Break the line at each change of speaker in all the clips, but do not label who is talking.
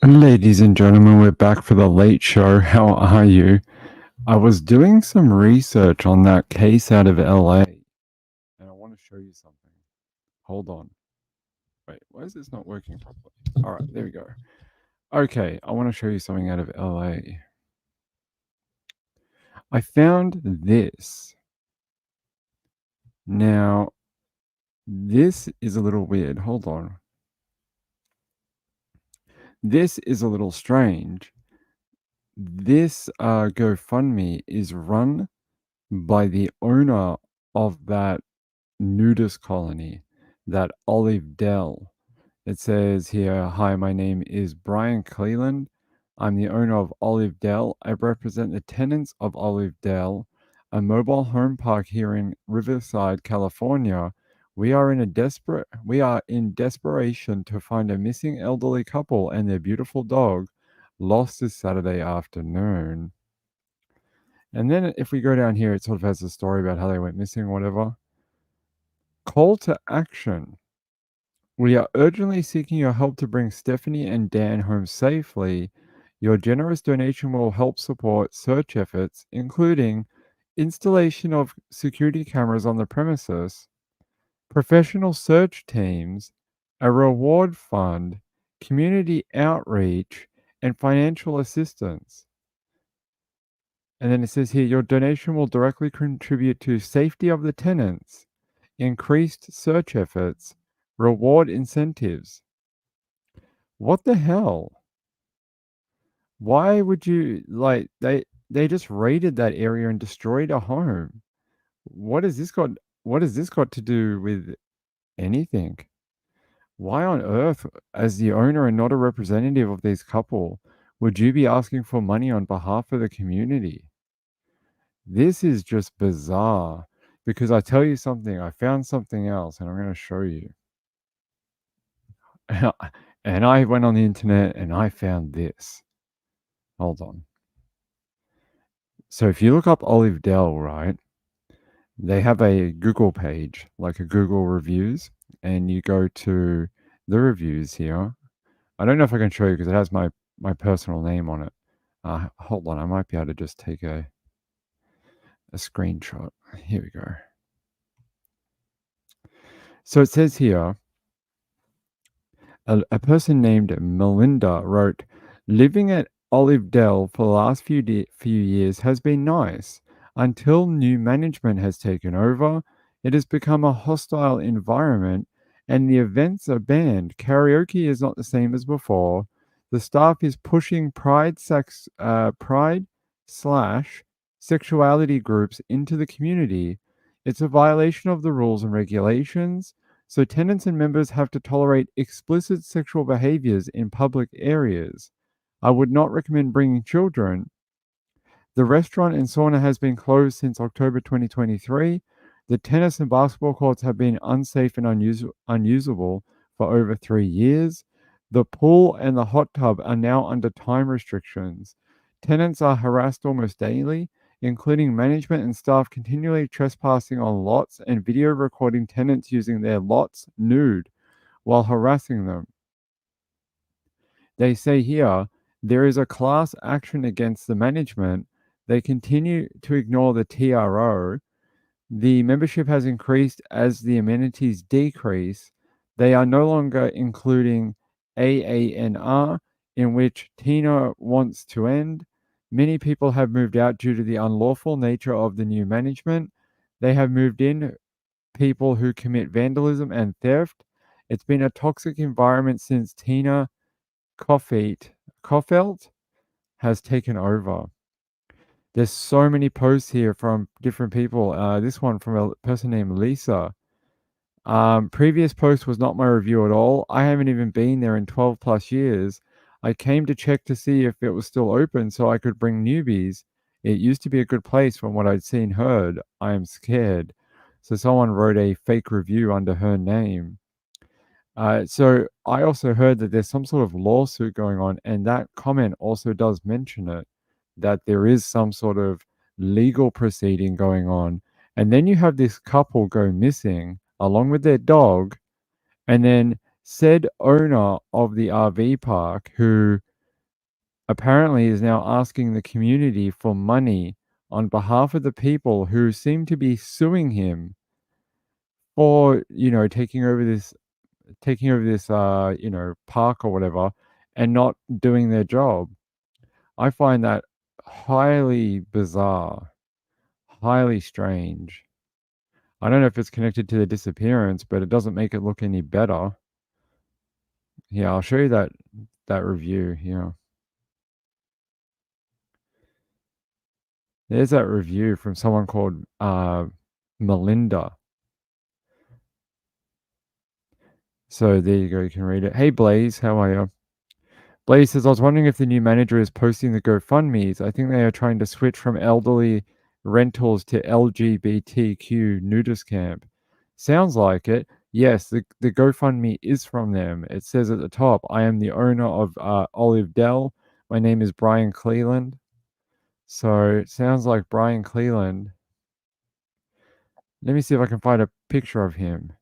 Ladies and gentlemen, we're back for the late show. How are you? I was doing some research on that case out of LA, and I want to show you something. Hold on. Wait, why is this not working properly? All right, there we go. Okay, I want to show you something out of LA. I found this. Now, this is a little weird. Hold on. This is a little strange. This GoFundMe is run by the owner of that nudist colony, that Olive Dell. It says here, "Hi, my name is Brian Cleland. I'm the owner of Olive Dell. I represent the tenants of Olive Dell, a mobile home park here in Riverside, California. We are in desperation to find a missing elderly couple and their beautiful dog lost this Saturday afternoon." And then if we go down here, it sort of has a story about how they went missing or whatever. Call to action. "We are urgently seeking your help to bring Stephanie and Dan home safely. Your generous donation will help support search efforts, including installation of security cameras on the premises, professional search teams, a reward fund, community outreach, and financial assistance." And then it says here, "Your donation will directly contribute to safety of the tenants, increased search efforts, reward incentives." What the hell? Why would you like they just raided that area and destroyed a home? What has this got what has this got to do with anything? Why on earth, as the owner and not a representative of this couple, would you be asking for money on behalf of the community? This is just bizarre, because I tell you something, I found something else and I'm going to show you. And I went on the internet and I found this. Hold on. So if you look up Olive Dell, right, they have a Google page, like a Google reviews, and you go to the reviews here. I don't know if I can show you because it has my personal name on it. Hold on, I might be able to just take a screenshot. Here we go. So it says here, a person named Melinda wrote, "Living at Olive Dell for the last few years has been nice. Until new management has taken over, it has become a hostile environment and the events are banned. Karaoke is not the same as before. The staff is pushing pride slash sexuality groups into the community. It's a violation of the rules and regulations. So tenants and members have to tolerate explicit sexual behaviors in public areas. I would not recommend bringing children. The restaurant and sauna has been closed since October 2023. The tennis and basketball courts have been unsafe and unusable for over 3 years. The pool and the hot tub are now under time restrictions. Tenants are harassed almost daily, including management and staff continually trespassing on lots and video recording tenants using their lots nude while harassing them. They say here, there is a class action against the management. They continue to ignore the TRO. The membership has increased as the amenities decrease. They are no longer including AANR, in which Tina wants to end. Many people have moved out due to the unlawful nature of the new management. They have moved in people who commit vandalism and theft. It's been a toxic environment since Tina Koffelt has taken over. There's so many posts here from different people. This one from a person named Lisa. Previous post was not my review at all. I haven't even been there in 12 plus years. I came to check to see if it was still open so I could bring newbies. It used to be a good place from what I'd seen heard. I am scared. So someone wrote a fake review under her name. So I also heard that there's some sort of lawsuit going on, and that comment also does mention it, that there is some sort of legal proceeding going on. And then you have this couple go missing along with their dog, and then Said owner of the RV park, who apparently is now asking the community for money on behalf of the people who seem to be suing him for, taking over this park or whatever, and not doing their job. I find that highly bizarre, highly strange. I don't know if it's connected to the disappearance, but it doesn't make it look any better. Yeah, I'll show you that review here. There's that review from someone called Melinda. So there you go, you can read it. Hey Blaze, how are you? Blaze says, I was wondering if the new manager is posting the GoFundMes. I think they are trying to switch from elderly rentals to LGBTQ nudist camp. Sounds like it. Yes, the GoFundMe is from them. It says at the top, I am the owner of Olive Dell. My name is Brian Cleland. So it sounds like Brian Cleland. Let me see if I can find a picture of him.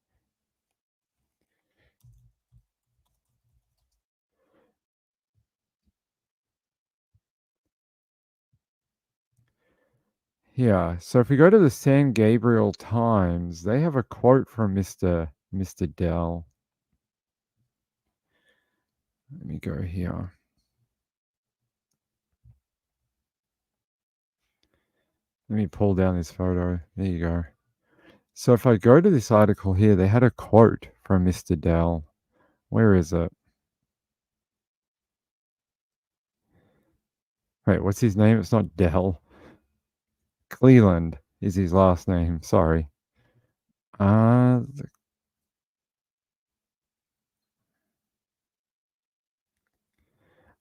Yeah, so if we go to the San Gabriel Times, they have a quote from Mr. Dell. Let me go here. Let me pull down this photo. There you go. So if I go to this article here, they had a quote from Mr. Dell. Where is it? Wait, what's his name? It's not Dell. Cleland is his last name. Sorry. Uh,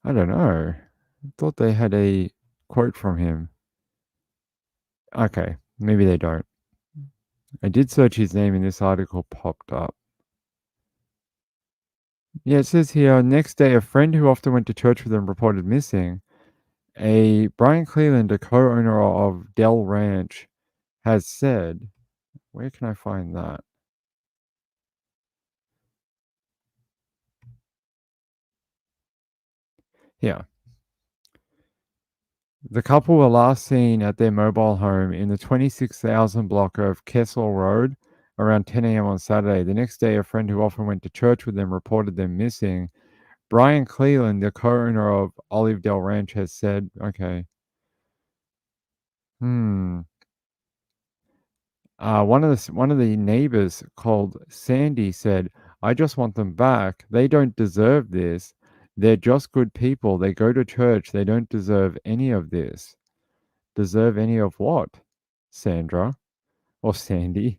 I don't know. I thought they had a quote from him. Okay, maybe they don't. I did search his name and this article popped up. Yeah, it says here, next day, a friend who often went to church with them reported missing. A Brian Cleland, a co-owner of Dell Ranch, has said, where can I find that? Yeah. The couple were last seen at their mobile home in the 26,000 block of Kessel Road around 10 a.m. on Saturday. The next day, a friend who often went to church with them reported them missing. Brian Cleland, the co-owner of Olive Dell Ranch, has said, okay. One of the neighbors called Sandy said, "I just want them back. They don't deserve this. They're just good people. They go to church. They don't deserve any of this." Deserve any of what? Sandra or Sandy?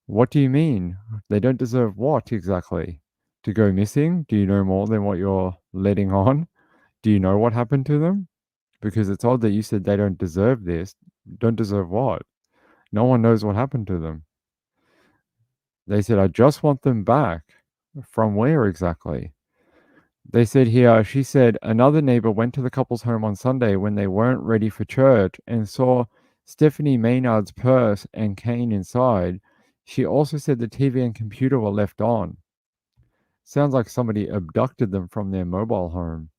What do you mean? They don't deserve what exactly? To go missing? Do you know more than what you're letting on? Do you know what happened to them? Because it's odd that you said they don't deserve this. Don't deserve what? No one knows what happened to them. They said, I just want them back. From where exactly? They said here, she said, another neighbor went to the couple's home on Sunday when they weren't ready for church and saw Stephanie Maynard's purse and cane inside. She also said the TV and computer were left on. Sounds like somebody abducted them from their mobile home.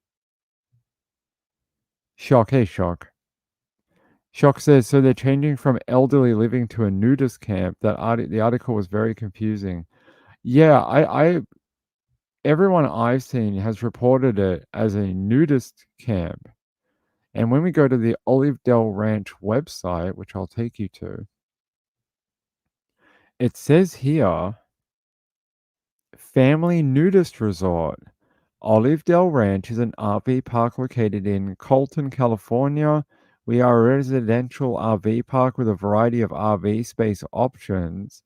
Shock, hey, Shock. Shock says, so they're changing from elderly living to a nudist camp. The article was very confusing. Yeah, everyone I've seen has reported it as a nudist camp. And when we go to the Olive Dell Ranch website, which I'll take you to, it says here, family nudist resort. Olive Dell Ranch is an RV park located in Colton, California. We are a residential RV park with a variety of RV space options.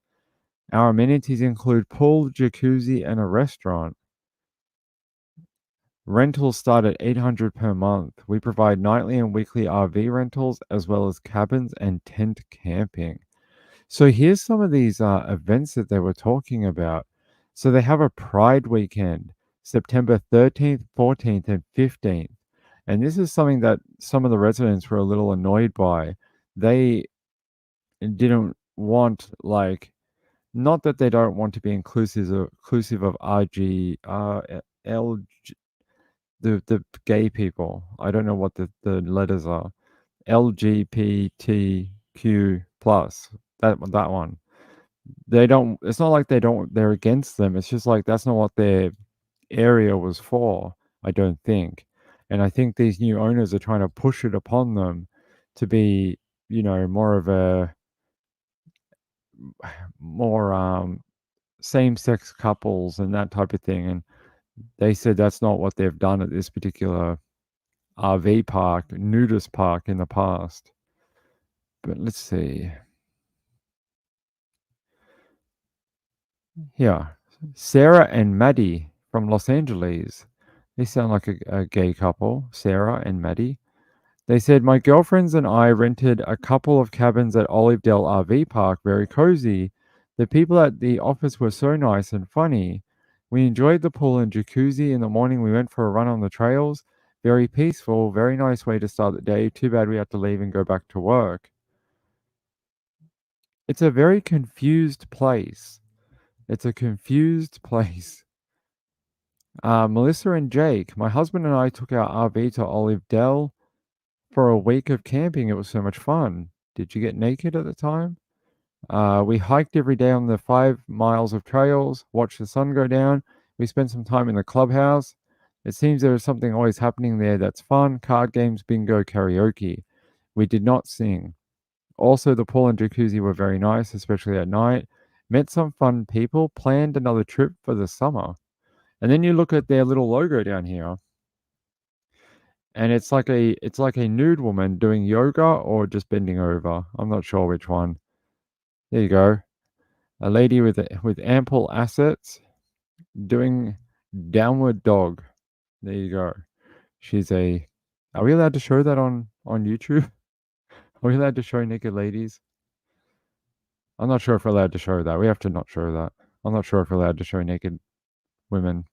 Our amenities include pool, jacuzzi, and a restaurant. Rentals start at $800 per month. We provide nightly and weekly RV rentals as well as cabins and tent camping. So here's some of these events that they were talking about. So they have a Pride weekend, September 13th, 14th, and 15th. And this is something that some of the residents were a little annoyed by. They didn't want like not that they don't want to be inclusive of RG, L, the gay people. I don't know what the letters are. LGBTQ plus. That one. They don't. It's not like they don't. They're against them. It's just like that's not what their area was for. I don't think, and I think these new owners are trying to push it upon them to be, more of a more same-sex couples and that type of thing. And they said that's not what they've done at this particular RV park, nudist park in the past. But let's see. Yeah. Sarah and Maddie from Los Angeles. They sound like a gay couple, Sarah and Maddie. They said, my girlfriends and I rented a couple of cabins at Olivedale RV Park, very cozy. The people at the office were so nice and funny. We enjoyed the pool and jacuzzi. In the morning, we went for a run on the trails. Very peaceful, very nice way to start the day. Too bad we had to leave and go back to work. It's a very confused place. It's a confused place. Melissa and Jake, my husband and I took our RV to Olivedale for a week of camping. It was so much fun. Did you get naked at the time? We hiked every day on the 5 miles of trails, watched the sun go down. We spent some time in the clubhouse. It seems there is something always happening there that's fun: card games, bingo, karaoke. We did not sing. Also, the pool and jacuzzi were very nice, especially at night. Met some fun people, planned another trip for the summer. And then you look at their little logo down here, and it's like a nude woman doing yoga or just bending over. I'm not sure which one. There you go. A lady with ample assets doing downward dog. There you go. She's a. Are we allowed to show that on YouTube? Are we allowed to show naked ladies? I'm not sure if we're allowed to show that. We have to not show that. I'm not sure if we're allowed to show naked women.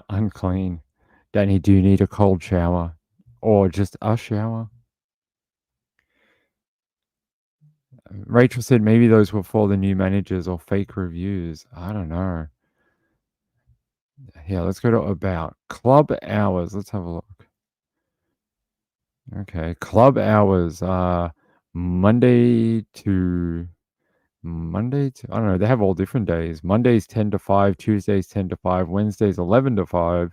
Unclean. Danny, do you need a cold shower? Or just a shower? Rachel said maybe those were for the new managers or fake reviews. I don't know. Yeah, let's go to about club hours. Let's have a look. Okay, club hours. Monday to I don't know. They have all different days. Mondays 10 to 5, Tuesdays 10 to 5, Wednesdays 11 to 5,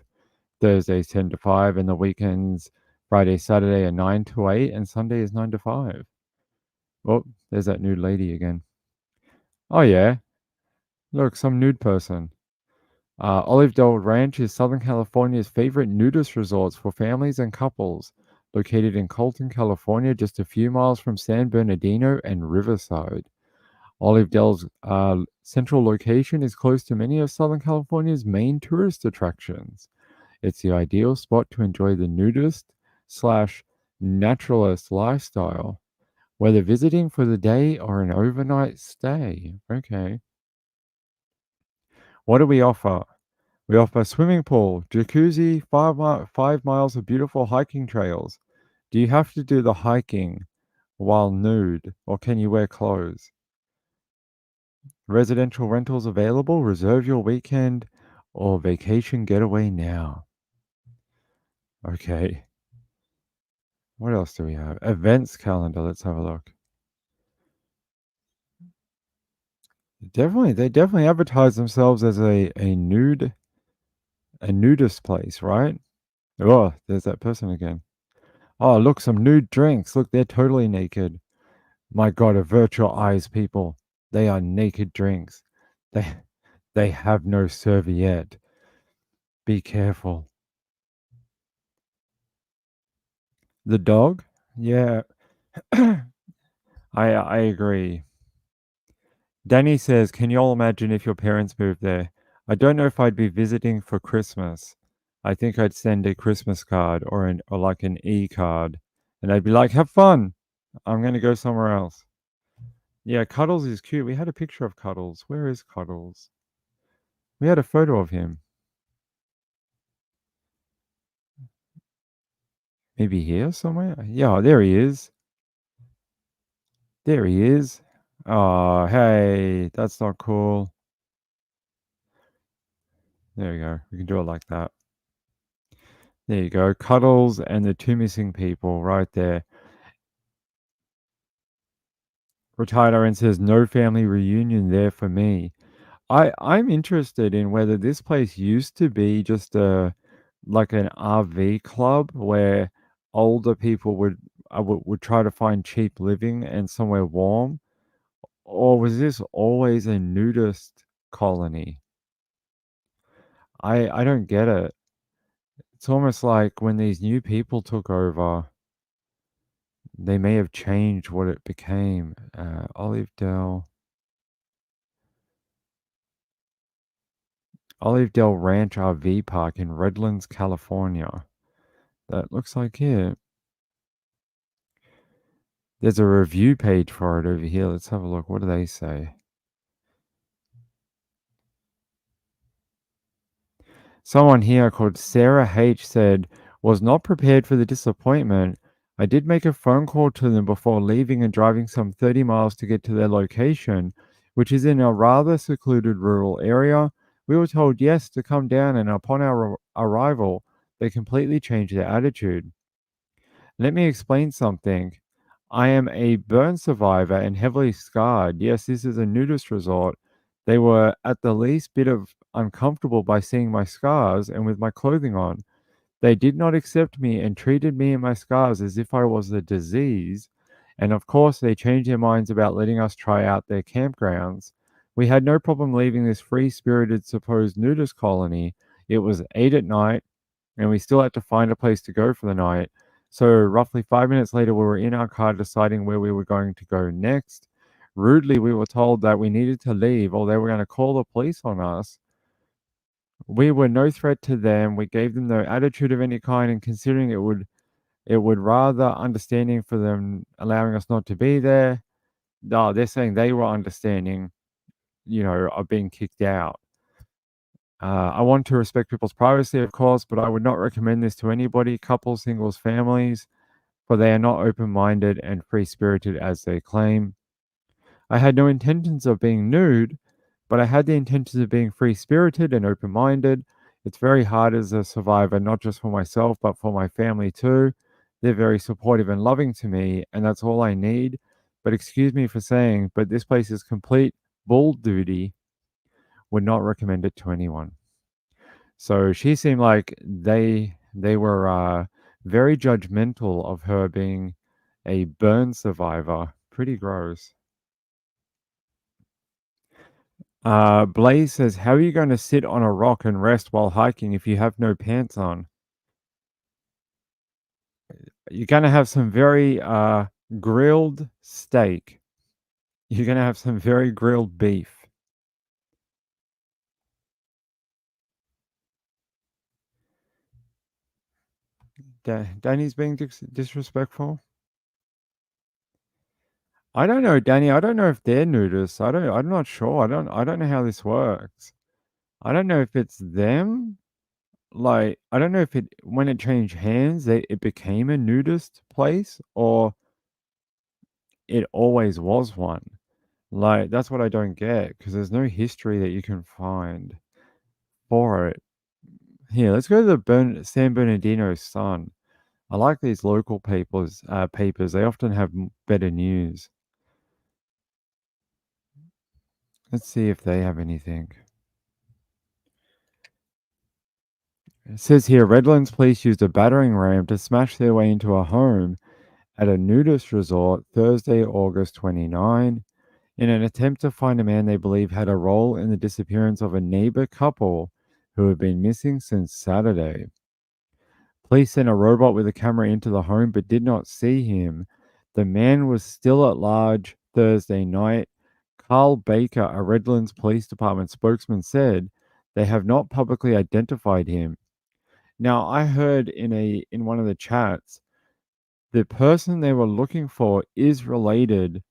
Thursdays 10 to 5, and the weekends Friday, Saturday are 9 to 8, and Sunday is 9 to 5. Oh, there's that nude lady again. Oh yeah, look, some nude person. Olivedale Ranch is Southern California's favorite nudist resorts for families and couples. Located in Colton, California, just a few miles from San Bernardino and Riverside. Olivedale's central location is close to many of Southern California's main tourist attractions. It's the ideal spot to enjoy the nudist slash naturalist lifestyle, whether visiting for the day or an overnight stay. Okay. What do we offer? We offer a swimming pool, jacuzzi, 5 miles of beautiful hiking trails. Do you have to do the hiking while nude, or can you wear clothes? Residential rentals available. Reserve your weekend or vacation getaway now. Okay. What else do we have? Events calendar. Let's have a look. They definitely advertise themselves as a nudist place, right? Oh, there's that person again. Oh, look, some nude drinks. Look, they're totally naked. My God, avert your eyes, people. They are naked drinks. They they have no serviette. Be careful. The dog? Yeah, I agree. Danny says, "Can you all imagine if your parents moved there? I don't know if I'd be visiting for Christmas. I think I'd send a Christmas card or like an e-card, and I'd be like, have fun. I'm gonna go somewhere else." Yeah, Cuddles is cute. We had a picture of Cuddles. Where is Cuddles? We had a photo of him. Maybe here somewhere? Yeah, there he is. There he is. Oh, hey, that's not cool. There you go. We can do it like that. There you go. Cuddles and the two missing people right there. Retired RN says no family reunion there for me. I'm interested in whether this place used to be just a like an RV club where older people would try to find cheap living and somewhere warm, or was this always a nudist colony? I don't get it. It's almost like when these new people took over, they may have changed what it became. Olive Dell Ranch RV Park in Redlands, California. That looks like it. There's a review page for it over here. Let's have a look. What do they say? Someone here called Sarah H said, was not prepared for the disappointment. I did make a phone call to them before leaving and driving some 30 miles to get to their location, which is in a rather secluded rural area. We were told yes to come down, and upon our arrival, they completely changed their attitude. Let me explain something. I am a burn survivor and heavily scarred. Yes, this is a nudist resort. They were at the least bit of uncomfortable by seeing my scars and with my clothing on. They did not accept me and treated me and my scars as if I was a disease. And of course, they changed their minds about letting us try out their campgrounds. We had no problem leaving this free spirited supposed nudist colony. It was 8 at night and we still had to find a place to go for the night. So, roughly 5 minutes later, we were in our car deciding where we were going to go next. Rudely, we were told that we needed to leave or they were going to call the police on us. We were no threat to them. We gave them no attitude of any kind, and considering it would rather understanding for them allowing us not to be there. No, they're saying they were understanding, of being kicked out. I want to respect people's privacy, of course, but I would not recommend this to anybody, couples, singles, families, for they are not open minded and free spirited as they claim. I had no intentions of being nude, but I had the intentions of being free spirited and open minded. It's very hard as a survivor, not just for myself, but for my family too. They're very supportive and loving to me, and that's all I need. But excuse me for saying, but this place is complete bull duty. Would not recommend it to anyone. So she seemed like they were very judgmental of her being a burn survivor. Pretty gross. Blaze says, "How are you going to sit on a rock and rest while hiking if you have no pants on? You're going to have some very grilled steak. You're going to have some very grilled beef." Danny's being disrespectful. I don't know, Danny. I don't know if they're nudists. I'm not sure. I don't know how this works. I don't know if it's them. Like, I don't know if it when it changed hands, it became a nudist place or it always was one. Like, that's what I don't get because there's no history that you can find for it. Here, let's go to the San Bernardino Sun. I like these local papers. They often have better news. Let's see if they have anything. It says here, Redlands police used a battering ram to smash their way into a home at a nudist resort Thursday, August 29, in an attempt to find a man they believe had a role in the disappearance of a neighbor couple who had been missing since Saturday. Police sent a robot with a camera into the home but did not see him. The man was still at large Thursday night. Carl Baker, a Redlands Police Department spokesman, said they have not publicly identified him. Now, I heard in one of the chats, the person they were looking for is related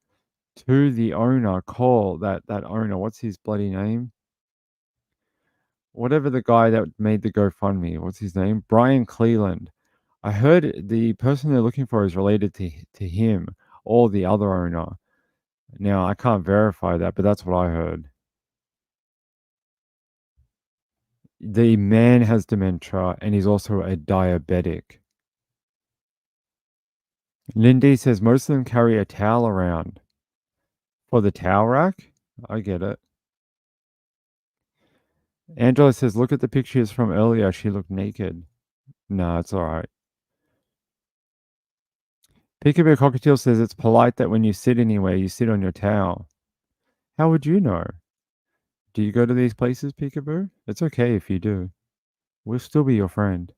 to the owner. Call that owner. What's his bloody name? Whatever the guy that made the GoFundMe. What's his name? Brian Cleland. I heard the person they're looking for is related to him or the other owner. Now, I can't verify that, but that's what I heard. The man has dementia and he's also a diabetic. Lindy says most of them carry a towel around. For the towel rack? I get it. Angela says, look at the pictures from earlier. She looked naked. No, it's all right. Peekaboo Cockatiel says it's polite that when you sit anywhere, you sit on your towel. How would you know? Do you go to these places, Peekaboo? It's okay if you do. We'll still be your friend.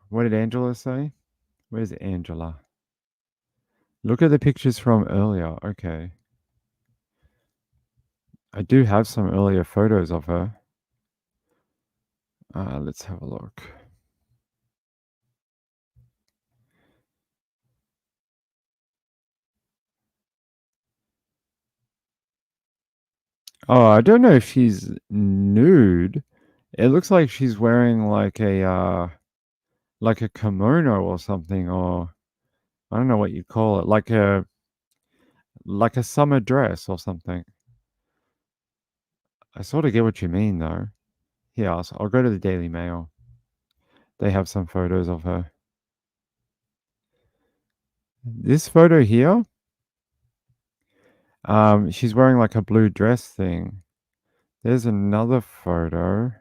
What did Angela say? Where's Angela? Look at the pictures from earlier. Okay. I do have some earlier photos of her. Let's have a look. Oh, I don't know if she's nude. It looks like she's wearing like a kimono or something, or I don't know what you call it, like a summer dress or something. I sort of get what you mean though. Here, I'll go to the Daily Mail. They have some photos of her. This photo here, she's wearing like a blue dress thing. There's another photo.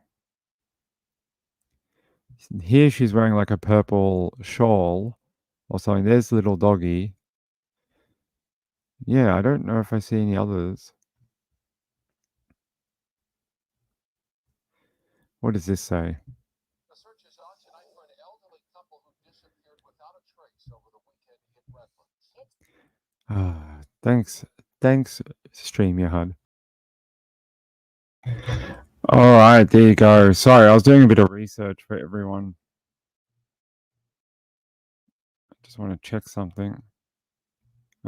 Here she's wearing like a purple shawl or something. There's little doggy. Yeah, I don't know if I see any others. What does this say? Thanks. Thanks, StreamYard. All right, there you go. Sorry, I was doing a bit of research for everyone. Just want to check something.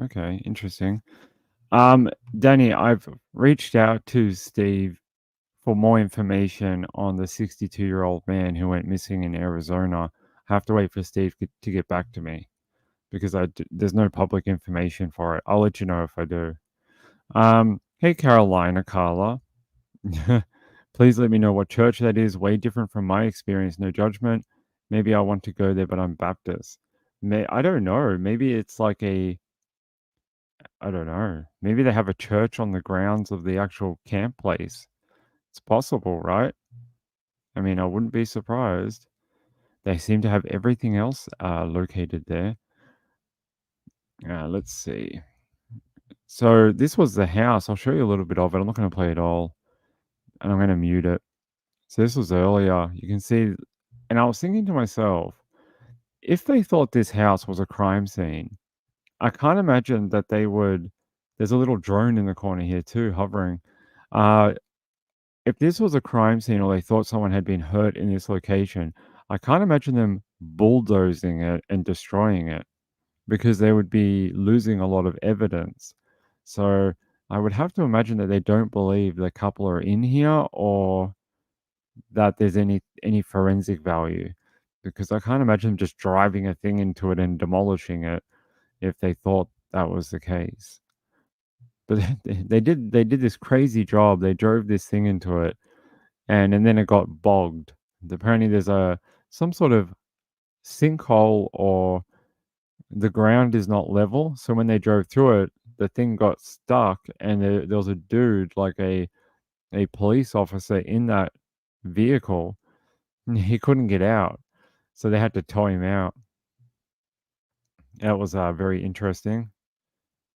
Okay, interesting. Danny, I've reached out to Steve for more information on the 62-year-old man who went missing in Arizona. I have to wait for Steve to get back to me because there's no public information for it. I'll let you know if I do. Hey, Carolina, Carla. Please let me know what church that is. Way different from my experience. No judgment. Maybe I want to go there, but I'm Baptist. I don't know. Maybe it's like I don't know. Maybe they have a church on the grounds of the actual camp place. It's possible, right? I mean, I wouldn't be surprised. They seem to have everything else located there. Let's see. So this was the house. I'll show you a little bit of it. I'm not going to play it all, and I'm going to mute it. So this was earlier. You can see, and I was thinking to myself, if they thought this house was a crime scene, I can't imagine that they would. There's a little drone in the corner here too, hovering. Uh, if this was a crime scene or they thought someone had been hurt in this location, I can't imagine them bulldozing it and destroying it because they would be losing a lot of evidence. So I would have to imagine that they don't believe the couple are in here or that there's any forensic value because I can't imagine them just driving a thing into it and demolishing it if they thought that was the case. But they did this crazy job. They drove this thing into it and then it got bogged. Apparently there's a some sort of sinkhole or the ground is not level. So when they drove through it, the thing got stuck and there was a dude like a police officer in that vehicle. And he couldn't get out. So they had to tow him out. That was very interesting.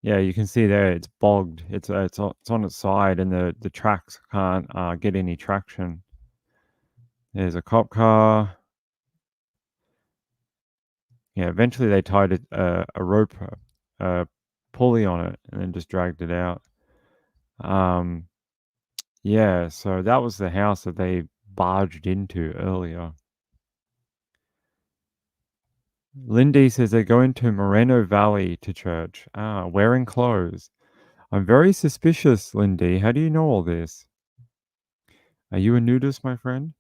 Yeah, you can see there it's bogged. It's on its side, and the tracks can't get any traction. There's a cop car. Yeah, eventually they tied a rope, pulley on it, and then just dragged it out. Um, yeah, so that was the house that they barged into earlier. Lindy says they go into Moreno Valley to church. Wearing clothes. I'm very suspicious, Lindy. How do you know all this? Are you a nudist, my friend?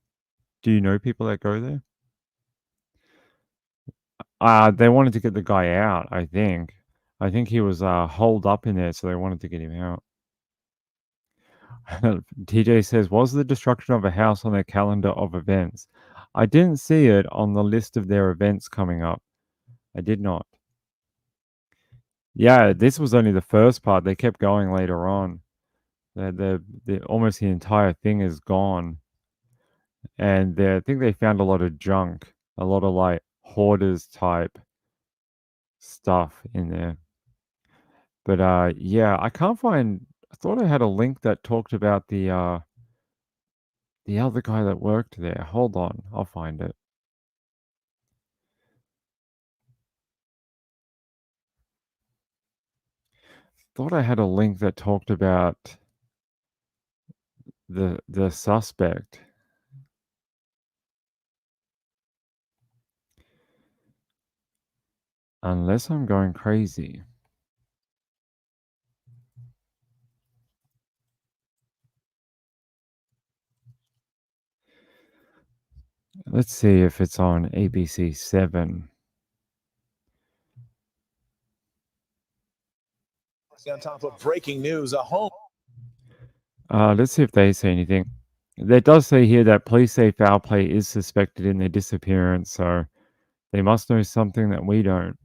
Do you know people that go there? They wanted to get the guy out, I think. I think he was, holed up in there, so they wanted to get him out. TJ says, "Was the destruction of a house on their calendar of events?" I didn't see it on the list of their events coming up. I did not. Yeah, this was only the first part. They kept going later on. The almost the entire thing is gone, and I think they found a lot of junk, a lot of like hoarders type stuff in there. But yeah, I can't find. I thought I had a link that talked about the other guy that worked there. Hold on, I'll find it. Thought I had a link that talked about the suspect. Unless I'm going crazy. Let's see if it's on ABC 7.
On top of breaking news, a home.
Let's see if they say anything. There does say here that police say foul play is suspected in their disappearance, so they must know something that we don't.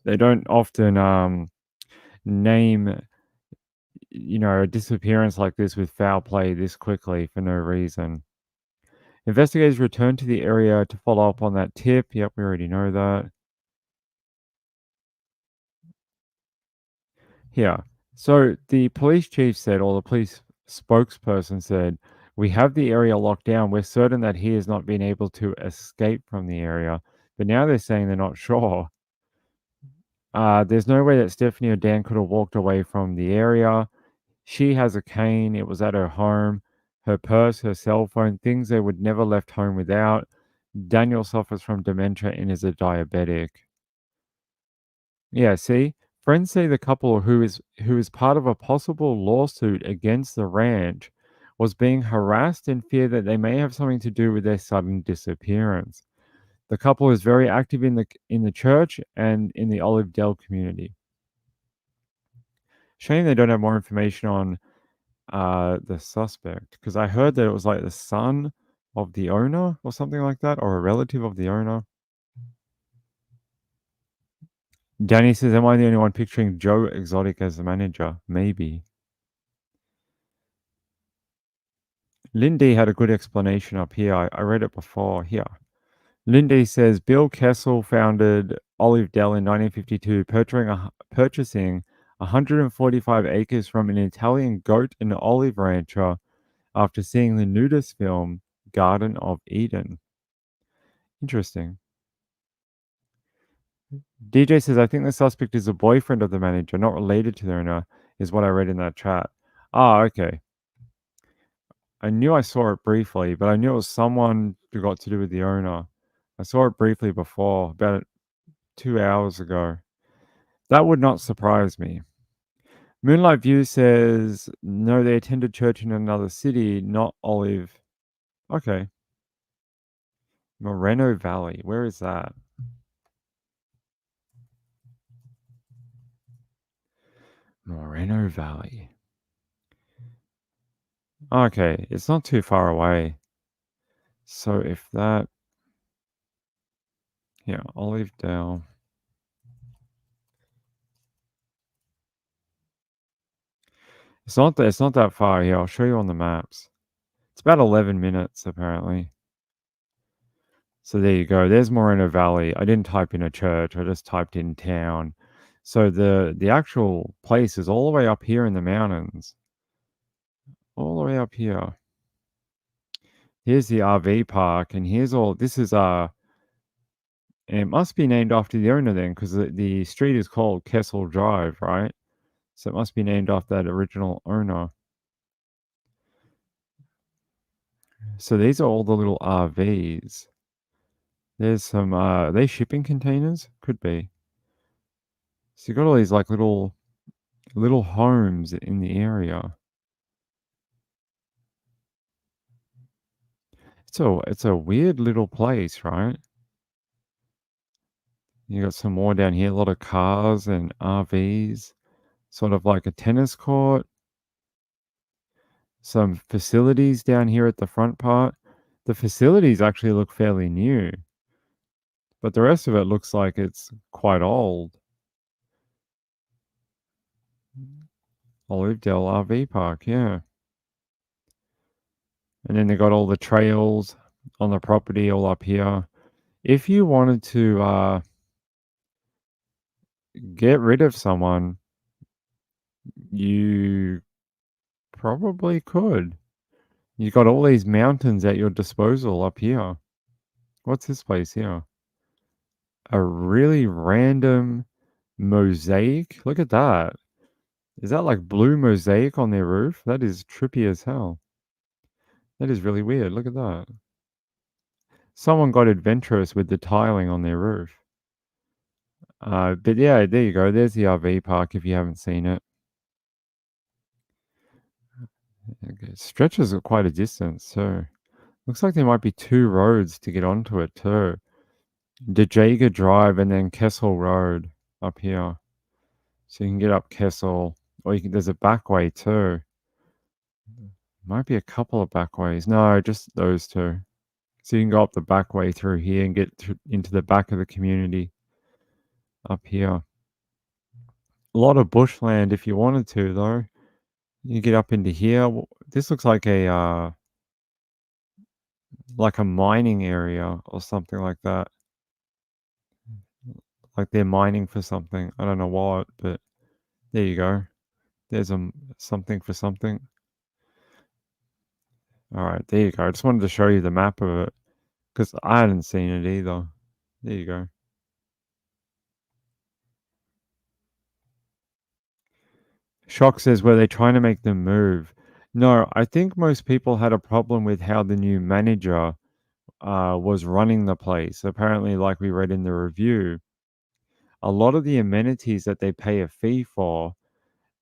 They don't often name, a disappearance like this with foul play this quickly for no reason. Investigators returned to the area to follow up on that tip. Yep, we already know that. Here. So the police chief said, or the police spokesperson said, "We have the area locked down. We're certain that he has not been able to escape from the area." But now they're saying they're not sure. There's no way that Stephanie or Dan could have walked away from the area. She has a cane. It was at her home. Her purse, her cell phone, things they would never left home without. Daniel suffers from dementia and is a diabetic. Yeah, see? Friends say the couple who is part of a possible lawsuit against the ranch was being harassed and fear that they may have something to do with their sudden disappearance. The couple is very active in the church and in the Olive Dell community. Shame they don't have more information on the suspect because I heard that it was like the son of the owner or something like that, or a relative of the owner. Danny says, "Am I the only one picturing Joe Exotic as the manager? Maybe." Lindy had a good explanation up here. I read it before. Here. Lindy says Bill Kessel founded Olive Dell in 1952, purchasing 145 acres from an Italian goat and olive rancher after seeing the nudist film Garden of Eden. Interesting. DJ says, "I think the suspect is a boyfriend of the manager, not related to the owner," is what I read in that chat. Ah, okay. I knew I saw it briefly, but I knew it was someone who got to do with the owner. I saw it briefly before, about 2 hours ago. That would not surprise me. Moonlight View says, "No, they attended church in another city, not Olive." Okay. Moreno Valley. Where is that? Moreno Valley. Okay, it's not too far away. So if that, yeah, Olive Dale. It's not that far here. I'll show you on the maps. It's about 11 minutes apparently. So there you go. There's Moreno Valley. I didn't type in a church. I just typed in town. So the actual place is all the way up here in the mountains. All the way up here. Here's the RV park, and here's all. This is and it must be named after the owner then, because the street is called Kessel Drive, right? So it must be named after that original owner. So these are all the little RVs. There's some. Are they shipping containers? Could be. So you got all these like little homes in the area. It's a weird little place, right? You got some more down here, a lot of cars and RVs, sort of like a tennis court. Some facilities down here at the front part. The facilities actually look fairly new, but the rest of it looks like it's quite old. Olivedale RV Park, yeah. And then they got all the trails on the property all up here. If you wanted to get rid of someone, you probably could. You got all these mountains at your disposal up here. What's this place here? A really random mosaic? Look at that. Is that like blue mosaic on their roof? That is trippy as hell. That is really weird. Look at that. Someone got adventurous with the tiling on their roof. But yeah, there you go. There's the RV park if you haven't seen it. Okay, it stretches quite a distance, so looks like there might be 2 roads to get onto it too. Dejaga Drive and then Kessel Road up here. So you can get up Kessel, or there's a back way too. Might be a couple of back ways. No, just those 2. So you can go up the back way through here and get into the back of the community up here. A lot of bushland if you wanted to, though. You get up into here. This looks like a mining area or something like that. Like they're mining for something. I don't know what, but there you go. There's something for something. All right, there you go. I just wanted to show you the map of it because I hadn't seen it either. There you go. Shock says, were they trying to make them move? No, I think most people had a problem with how the new manager was running the place. Apparently, like we read in the review, a lot of the amenities that they pay a fee for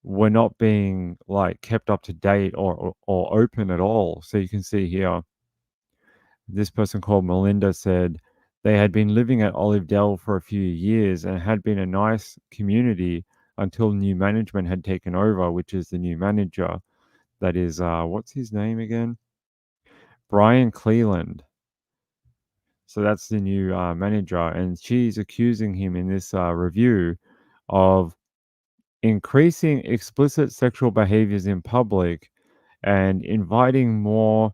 were not being like kept up to date or open at all. So you can see here, this person called Melinda said they had been living at Olivedale for a few years and had been a nice community until new management had taken over, which is the new manager. That is, what's his name again? Brian Cleland. So that's the new manager, and she's accusing him in this review of increasing explicit sexual behaviors in public and inviting more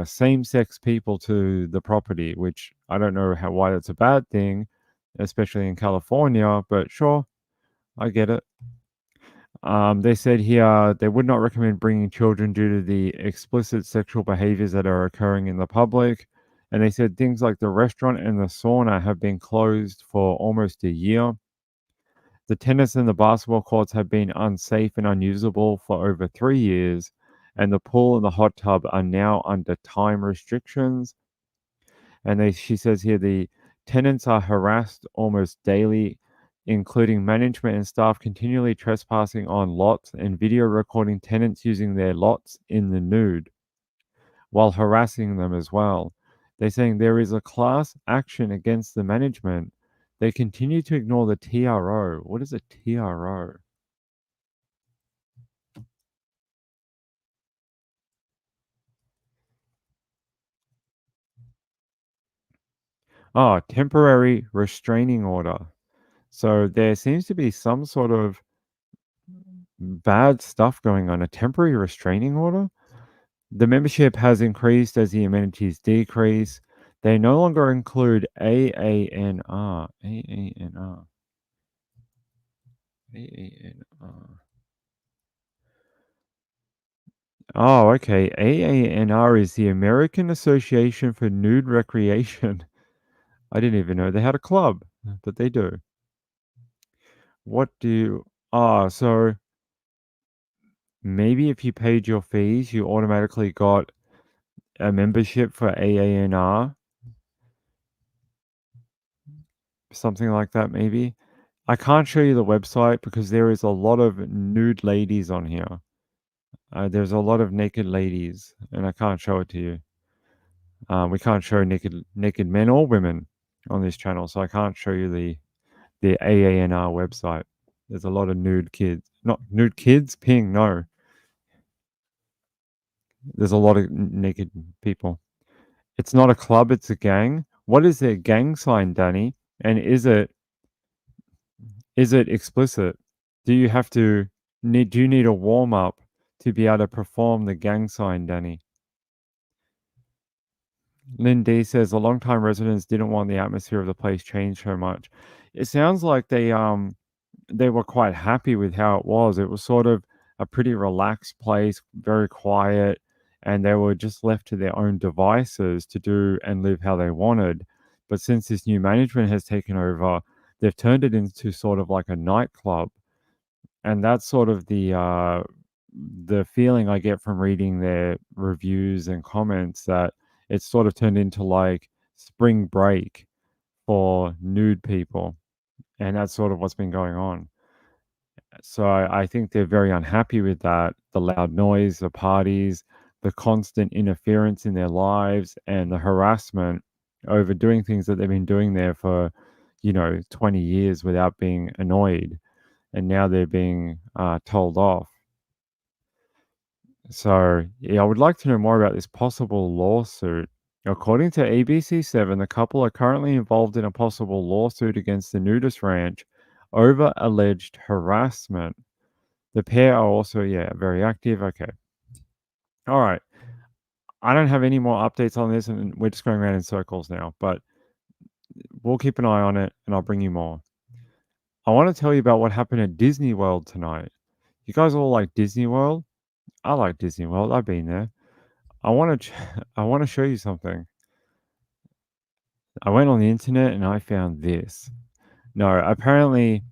same-sex people to the property, which I don't know why that's a bad thing, especially in California, but sure, I get it. They said here they would not recommend bringing children due to the explicit sexual behaviors that are occurring in the public. And they said things like the restaurant and the sauna have been closed for almost a year. The tennis and the basketball courts have been unsafe and unusable for over 3 years. And the pool and the hot tub are now under time restrictions. And she says here the tenants are harassed almost daily, including management and staff continually trespassing on lots and video recording tenants using their lots in the nude while harassing them as well. They're saying there is a class action against the management. They continue to ignore the TRO. What is a TRO? Oh, temporary restraining order. So there seems to be some sort of bad stuff going on. A temporary restraining order? The membership has increased as the amenities decrease. They no longer include AANR. AANR. AANR. Oh, okay. AANR is the American Association for Nude Recreation. I didn't even know they had a club, but they do. What do you... so maybe if you paid your fees, you automatically got a membership for AANR. Something like that, maybe. I can't show you the website because there is a lot of nude ladies on here. There's a lot of naked ladies, and I can't show it to you. We can't show naked men or women. on this channel, so I can't show you the AANR website. There's a lot of nude kids. Not nude kids, ping, no. There's a lot of naked people. It's not a club, it's a gang. What is their gang sign, Danny? And is it explicit? Do you need a warm up to be able to perform the gang sign, Danny? Lynn D says the longtime residents didn't want the atmosphere of the place changed so much. It sounds like they were quite happy with how it was. It was sort of a pretty relaxed place, very quiet, and they were just left to their own devices to do and live how they wanted. But since this new management has taken over, they've turned it into sort of like a nightclub. And that's sort of the feeling I get from reading their reviews and comments, that it's sort of turned into like spring break for nude people. And that's sort of what's been going on. So I think they're very unhappy with that. The loud noise, the parties, the constant interference in their lives, and the harassment over doing things that they've been doing there for, 20 years without being annoyed. And now they're being told off. So, yeah, I would like to know more about this possible lawsuit. According to ABC7, the couple are currently involved in a possible lawsuit against the nudist ranch over alleged harassment. The pair are also, very active. Okay. All right. I don't have any more updates on this, and we're just going around in circles now, but we'll keep an eye on it, and I'll bring you more. I want to tell you about what happened at Disney World tonight. You guys all like Disney World? I like Disney World. I've been there. I want to show you something. I went on the internet and I found this. No, apparently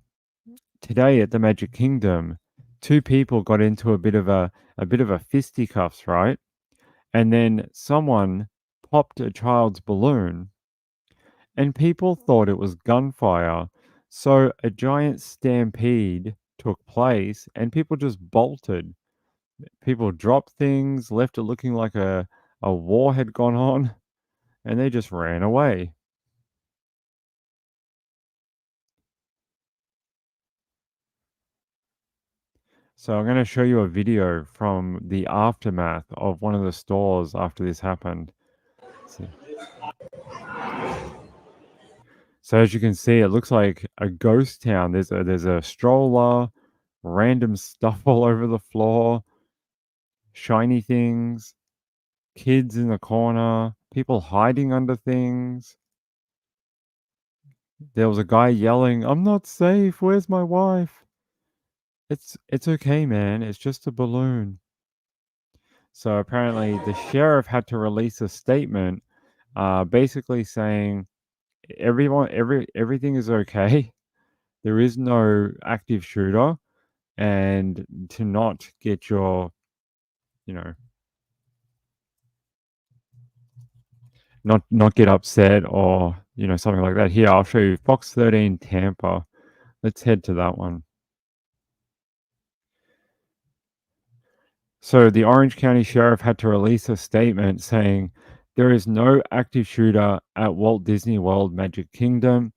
today at the Magic Kingdom, two people got into a bit of a fisticuffs, right? And then someone popped a child's balloon, and people thought it was gunfire. So a giant stampede took place, and people just bolted. People dropped things, left it looking like a war had gone on, and they just ran away. So I'm going to show you a video from the aftermath of one of the stores after this happened. So as you can see, it looks like a ghost town. There's a stroller, random stuff all over the floor, shiny things, kids in the corner, people hiding under things. There was a guy yelling, "I'm not safe. Where's my wife?" It's okay, man. It's just a balloon. So apparently the sheriff had to release a statement basically saying everything is okay. There is no active shooter, and to not get your, not get upset or something like that. Here, I'll show you Fox 13 Tampa. Let's head to that one. So the Orange County Sheriff had to release a statement saying there is no active shooter at Walt Disney World Magic Kingdom.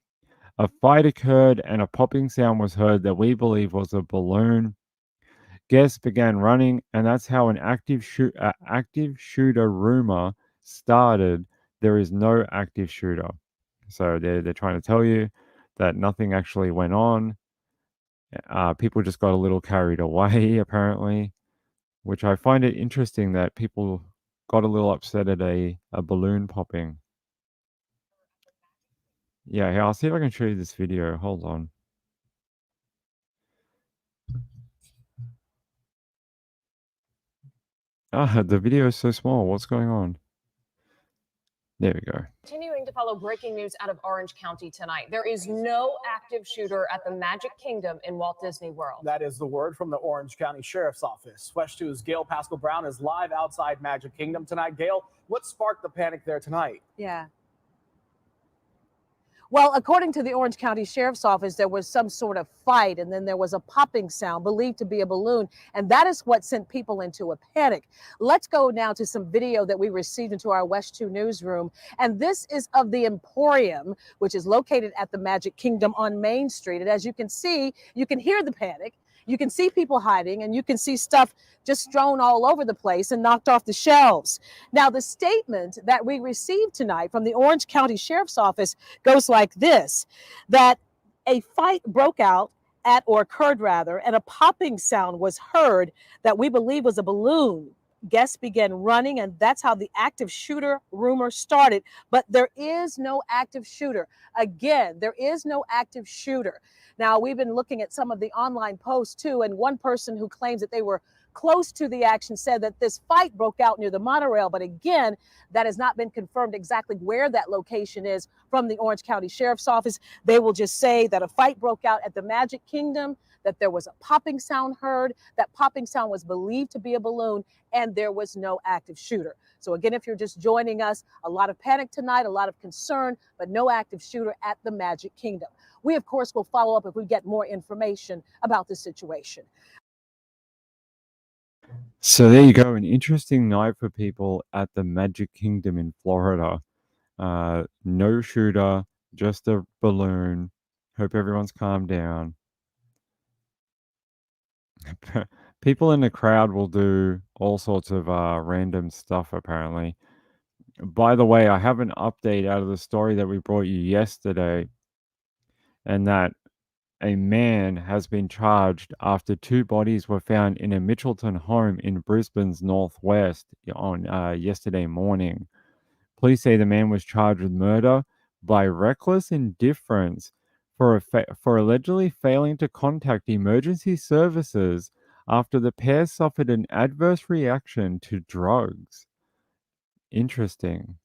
A fight occurred and a popping sound was heard that we believe was a balloon. Guests began running, and that's how an active shooter rumor started. There is no active shooter. So they're trying to tell you that nothing actually went on. People just got a little carried away, apparently, which I find it interesting that people got a little upset at a balloon popping. Yeah, I'll see if I can show you this video. Hold on. The video is so small. What's going on? There we go.
Continuing to follow breaking news out of Orange County tonight. There is no active shooter at the Magic Kingdom in Walt Disney World.
That is the word from the Orange County Sheriff's Office. WESH 2's Gail Pascal Brown is live outside Magic Kingdom tonight. Gail, what sparked the panic there tonight?
Yeah. Well, according to the Orange County Sheriff's Office, there was some sort of fight, and then there was a popping sound believed to be a balloon, and that is what sent people into a panic. Let's go now to some video that we received into our West 2 newsroom, and this is of the Emporium, which is located at the Magic Kingdom on Main Street. And as you can see, you can hear the panic. You can see people hiding, and you can see stuff just strewn all over the place and knocked off the shelves. Now, the statement that we received tonight from the Orange County Sheriff's Office goes like this, that a fight broke out at, or occurred rather, and a popping sound was heard that we believe was a balloon. Guests began running, and that's how the active shooter rumor started. But there is no active shooter. Again, there is no active shooter. Now, we've been looking at some of the online posts too, and one person who claims that they were close to the action said that this fight broke out near the monorail. But again, that has not been confirmed exactly where that location is from the Orange County Sheriff's Office. They will just say that a fight broke out at the Magic Kingdom, that there was a popping sound heard, that popping sound was believed to be a balloon, and there was no active shooter. So again, if you're just joining us, a lot of panic tonight, a lot of concern, but no active shooter at the Magic Kingdom. We, of course, will follow up if we get more information about the situation.
So there you go, an interesting night for people at the Magic Kingdom in Florida. No shooter, just a balloon. Hope everyone's calmed down. People in the crowd will do all sorts of random stuff, apparently. By the way, I have an update out of the story that we brought you yesterday, and that a man has been charged after 2 bodies were found in a Mitchelton home in Brisbane's northwest on yesterday morning. Police say the man was charged with murder by reckless indifference for allegedly failing to contact emergency services after the pair suffered an adverse reaction to drugs. Interesting.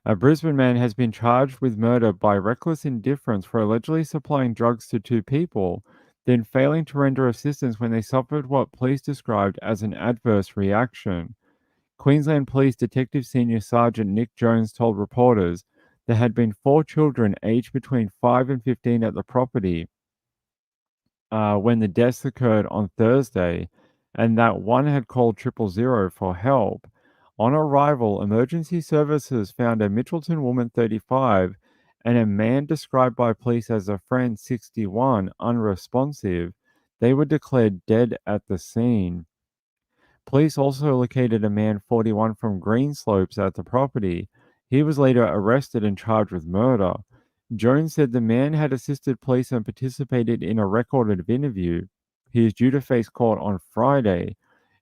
A Brisbane man has been charged with murder by reckless indifference for allegedly supplying drugs to 2 people, then failing to render assistance when they suffered what police described as an adverse reaction. Queensland Police Detective Senior Sergeant Nick Jones told reporters there had been 4 children aged between 5 and 15 at the property when the deaths occurred on Thursday, and that one had called 000 for help. On arrival, emergency services found a Mitchelton woman, 35, and a man described by police as a friend, 61, unresponsive. They were declared dead at the scene. Police also located a man, 41, from Greenslopes at the property. He was later arrested and charged with murder. Jones said the man had assisted police and participated in a recorded interview. He is due to face court on Friday.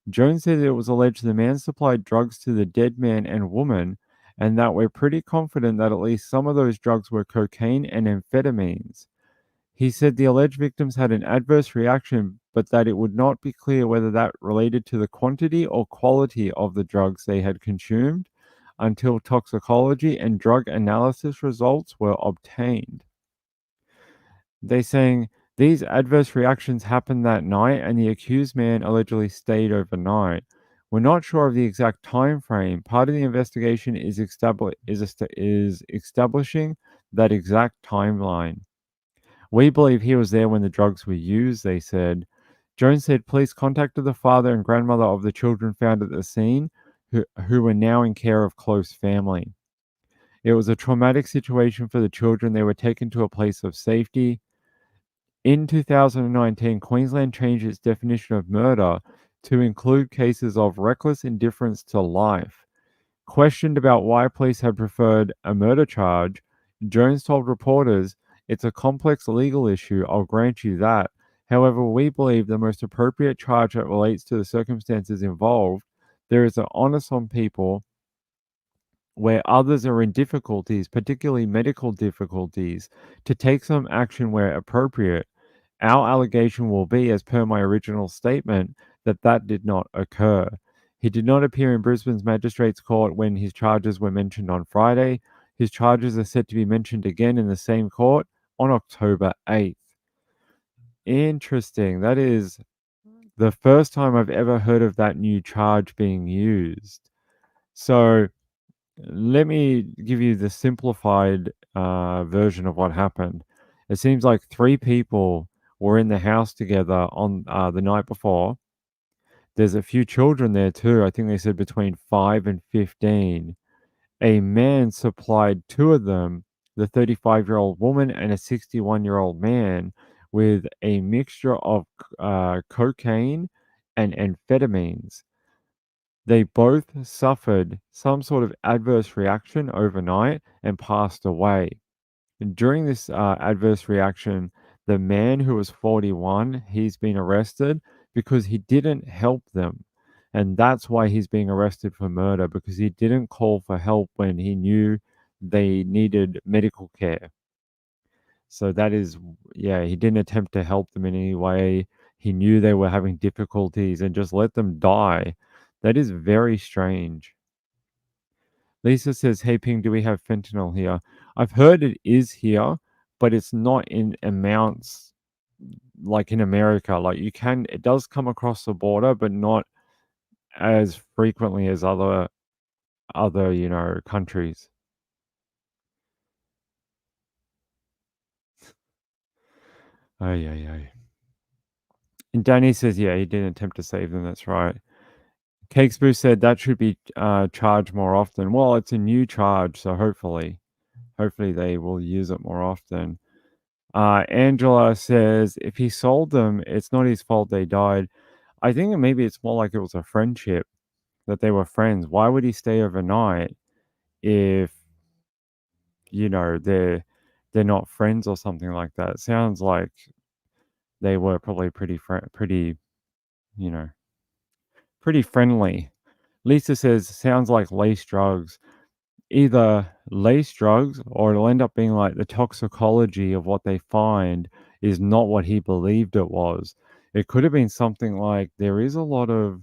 Jones said it was alleged the man supplied drugs to the dead man and woman, and that we're pretty confident that at least some of those drugs were cocaine and amphetamines. He said the alleged victims had an adverse reaction, but that it would not be clear whether that related to the quantity or quality of the drugs they had consumed until toxicology and drug analysis results were obtained. They're saying these adverse reactions happened that night, and the accused man allegedly stayed overnight. We're not sure of the exact time frame. Part of the investigation is establishing that exact timeline. We believe he was there when the drugs were used, they said. Jones said police contacted the father and grandmother of the children found at the scene, who were now in care of close family. It was a traumatic situation for the children. They were taken to a place of safety. In 2019, Queensland changed its definition of murder to include cases of reckless indifference to life. Questioned about why police had preferred a murder charge, Jones told reporters, "It's a complex legal issue, I'll grant you that. However, we believe the most appropriate charge that relates to the circumstances involved. There is an onus on people where others are in difficulties, particularly medical difficulties, to take some action where appropriate. Our allegation will be, as per my original statement, that did not occur." He did not appear in Brisbane's Magistrates Court when his charges were mentioned on Friday. His charges are set to be mentioned again in the same court on October 8th. Interesting. That is the first time I've ever heard of that new charge being used. So let me give you the simplified version of what happened. It seems like 3 people were in the house together on the night before. There's a few children there too. I think they said between 5 and 15. A man supplied 2 of them, the 35-year-old woman and a 61-year-old man, with a mixture of cocaine and amphetamines. They both suffered some sort of adverse reaction overnight and passed away. During this adverse reaction, the man who was 41, he's been arrested because he didn't help them. And that's why he's being arrested for murder, because he didn't call for help when he knew they needed medical care. So that is, yeah, he didn't attempt to help them in any way. He knew they were having difficulties and just let them die. That is very strange. Lisa says, "Hey Ping, do we have fentanyl here?" I've heard it is here, but it's not in amounts like in America. Like it does come across the border, but not as frequently as other countries. Oh yeah. And Danny says, yeah, he didn't attempt to save them. That's right. Cakesboo said that should be charged more often. Well, it's a new charge, so hopefully they will use it more often. Angela says, if he sold them, it's not his fault they died. I think maybe it's more like it was a friendship, that they were friends. Why would he stay overnight if, they're not friends or something like that? It sounds like they were probably pretty friendly. Lisa says, sounds like lace drugs. Either lace drugs, or it'll end up being like the toxicology of what they find is not what he believed it was. It could have been something like there is a lot of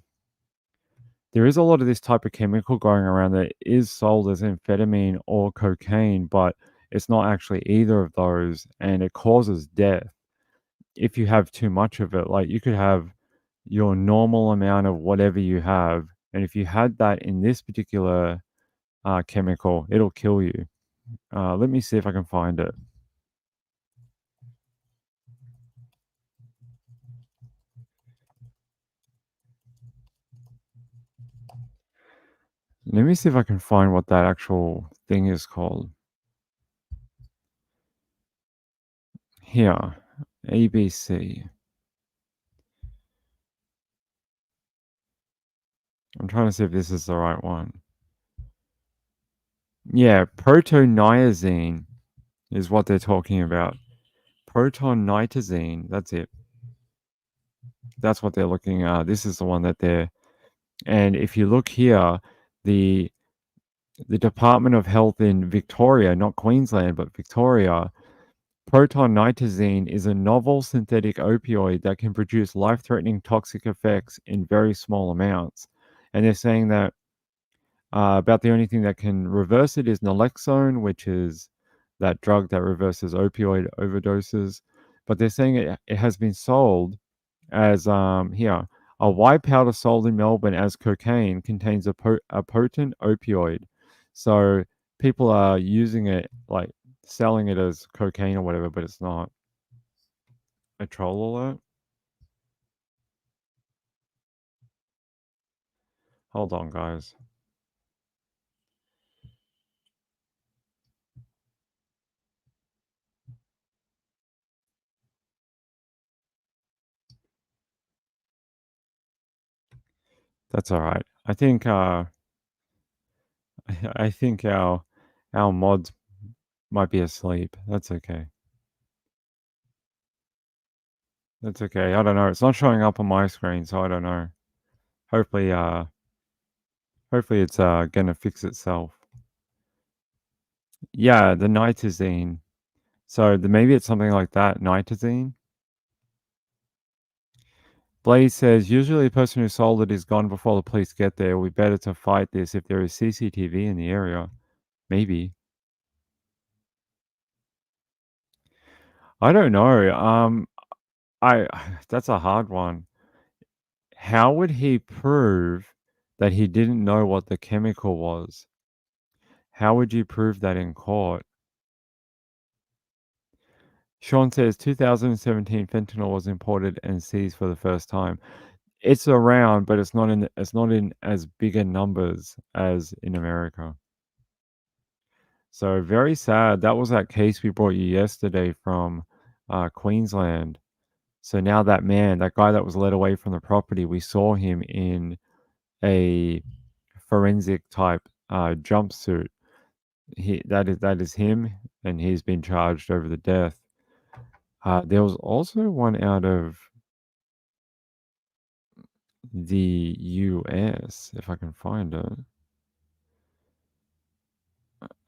this type of chemical going around that is sold as amphetamine or cocaine, but it's not actually either of those, and it causes death if you have too much of it. Like you could have your normal amount of whatever you have, and if you had that in this particular chemical, it'll kill you. Let me see if I can find it. Let me see if I can find what that actual thing is called. Here, ABC. I'm trying to see if this is the right one. Yeah, protoniazine is what they're talking about. Protonitazine, that's it. That's what they're looking at. This is the one that they're... And if you look here, the Department of Health in Victoria, not Queensland, but Victoria, protonitazine is a novel synthetic opioid that can produce life-threatening toxic effects in very small amounts. And they're saying that about the only thing that can reverse it is naloxone, which is that drug that reverses opioid overdoses. But they're saying it has been sold as here, a white powder sold in Melbourne as cocaine contains a potent opioid. So people are using it, like selling it as cocaine or whatever, but it's not. A troll alert? Hold on, guys. That's all right. I think I think our mods might be asleep. That's okay. That's okay. I don't know. It's not showing up on my screen, so I don't know. Hopefully it's gonna fix itself. Yeah, the nitazine. So maybe it's something like that, nitazine. Blaze says, usually the person who sold it is gone before the police get there. It would be better to fight this if there is CCTV in the area. Maybe. I don't know. That's a hard one. How would he prove that he didn't know what the chemical was? How would you prove that in court? Sean says 2017 fentanyl was imported and seized for the first time. It's around, but it's not in as bigger numbers as in America. So very sad. That was that case we brought you yesterday from Queensland. So now that guy that was led away from the property, we saw him in a forensic type jumpsuit. That is him, and he's been charged over the death. There was also one out of the US, if I can find it.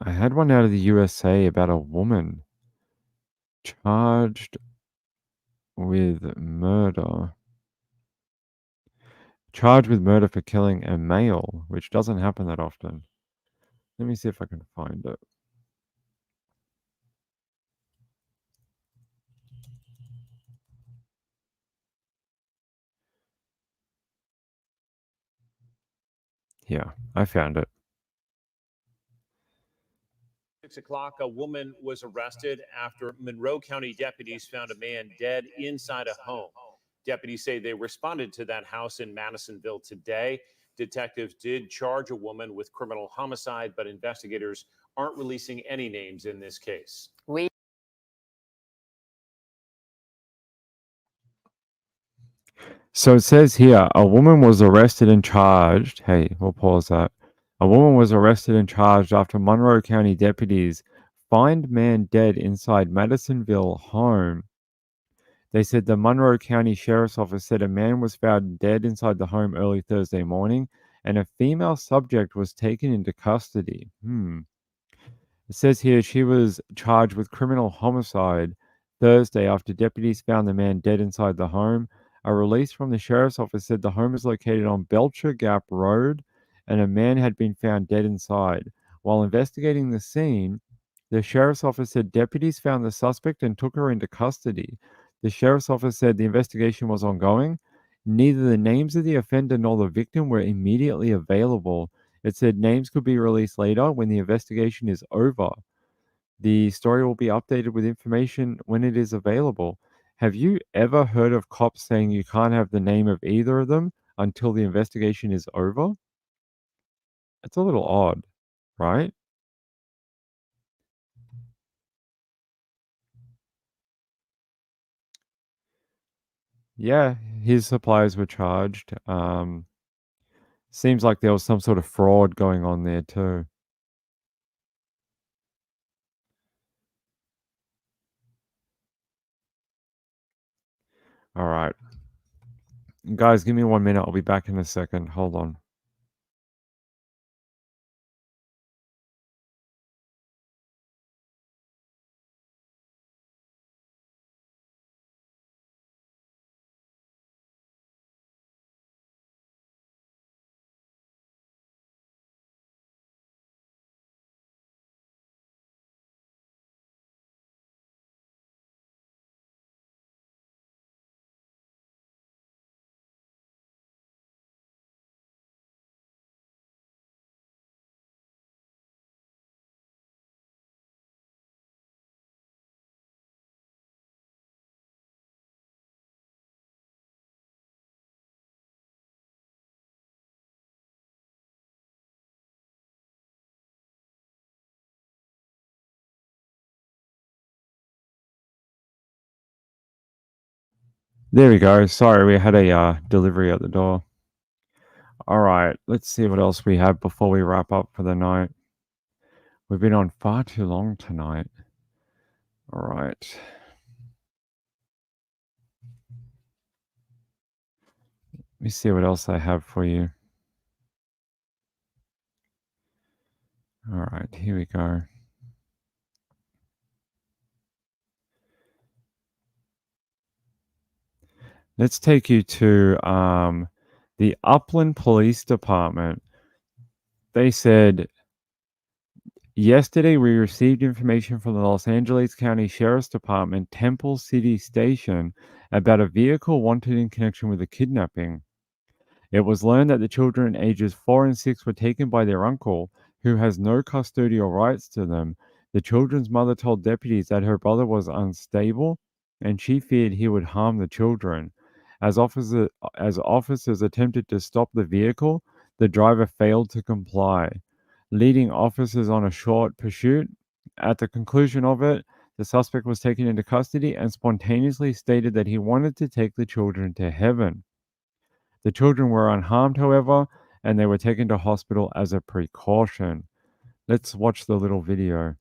I had one out of the USA about a woman charged with murder. Charged with murder for killing a male, which doesn't happen that often. Let me see if I can find it. Yeah, I found it.
6 o'clock, a woman was arrested after Monroe County deputies found a man dead inside a home. Deputies say they responded to that house in Madisonville today. Detectives did charge a woman with criminal homicide, but investigators aren't releasing any names in this case.
So it says here, a woman was arrested and charged. Hey, we'll pause that. A woman was arrested and charged after Monroe County deputies find man dead inside Madisonville home. They said the Monroe County Sheriff's Office said a man was found dead inside the home early Thursday morning, and a female subject was taken into custody. It says here she was charged with criminal homicide Thursday after deputies found the man dead inside the home. A release from the sheriff's office said the home is located on Belcher Gap Road and a man had been found dead inside. While investigating the scene, the sheriff's office said deputies found the suspect and took her into custody. The sheriff's office said the investigation was ongoing. Neither the names of the offender nor the victim were immediately available. It said names could be released later when the investigation is over. The story will be updated with information when it is available. Have you ever heard of cops saying you can't have the name of either of them until the investigation is over? It's a little odd, right? Yeah, his suppliers were charged. Seems like there was some sort of fraud going on there too. All right. Guys, give me 1 minute. I'll be back in a second. Hold on. There we go. Sorry, we had a delivery at the door. All right, let's see what else we have before we wrap up for the night. We've been on far too long tonight. All right. Let me see what else I have for you. All right, here we go. Let's take you to the Upland Police Department. They said, yesterday we received information from the Los Angeles County Sheriff's Department, Temple City Station, about a vehicle wanted in connection with a kidnapping. It was learned that the children ages 4 and 6 were taken by their uncle, who has no custodial rights to them. The children's mother told deputies that her brother was unstable and she feared he would harm the children. As officers attempted to stop the vehicle, the driver failed to comply, leading officers on a short pursuit. At the conclusion of it, the suspect was taken into custody and spontaneously stated that he wanted to take the children to heaven. The children were unharmed, however, and they were taken to hospital as a precaution. Let's watch the little video.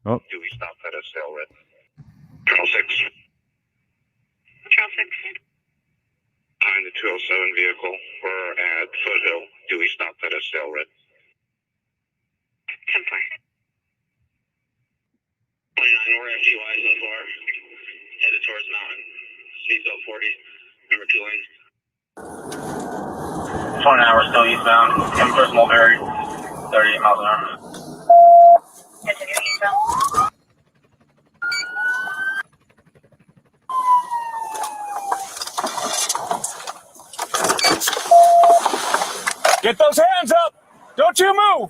Oh,
Do we stop at a sale red? Trail 6.
Trail 6.
Behind the 207 vehicle. We're at Foothill. Do we stop at a sale red?
10-4.
29, we're FTY so far. Headed towards Mountain. Speedfield 40, number 2 lane. 29, we're still eastbound. Coming towards Mulberry. 38 miles an hour.
Continue eastbound.
Get those hands up! Don't you move!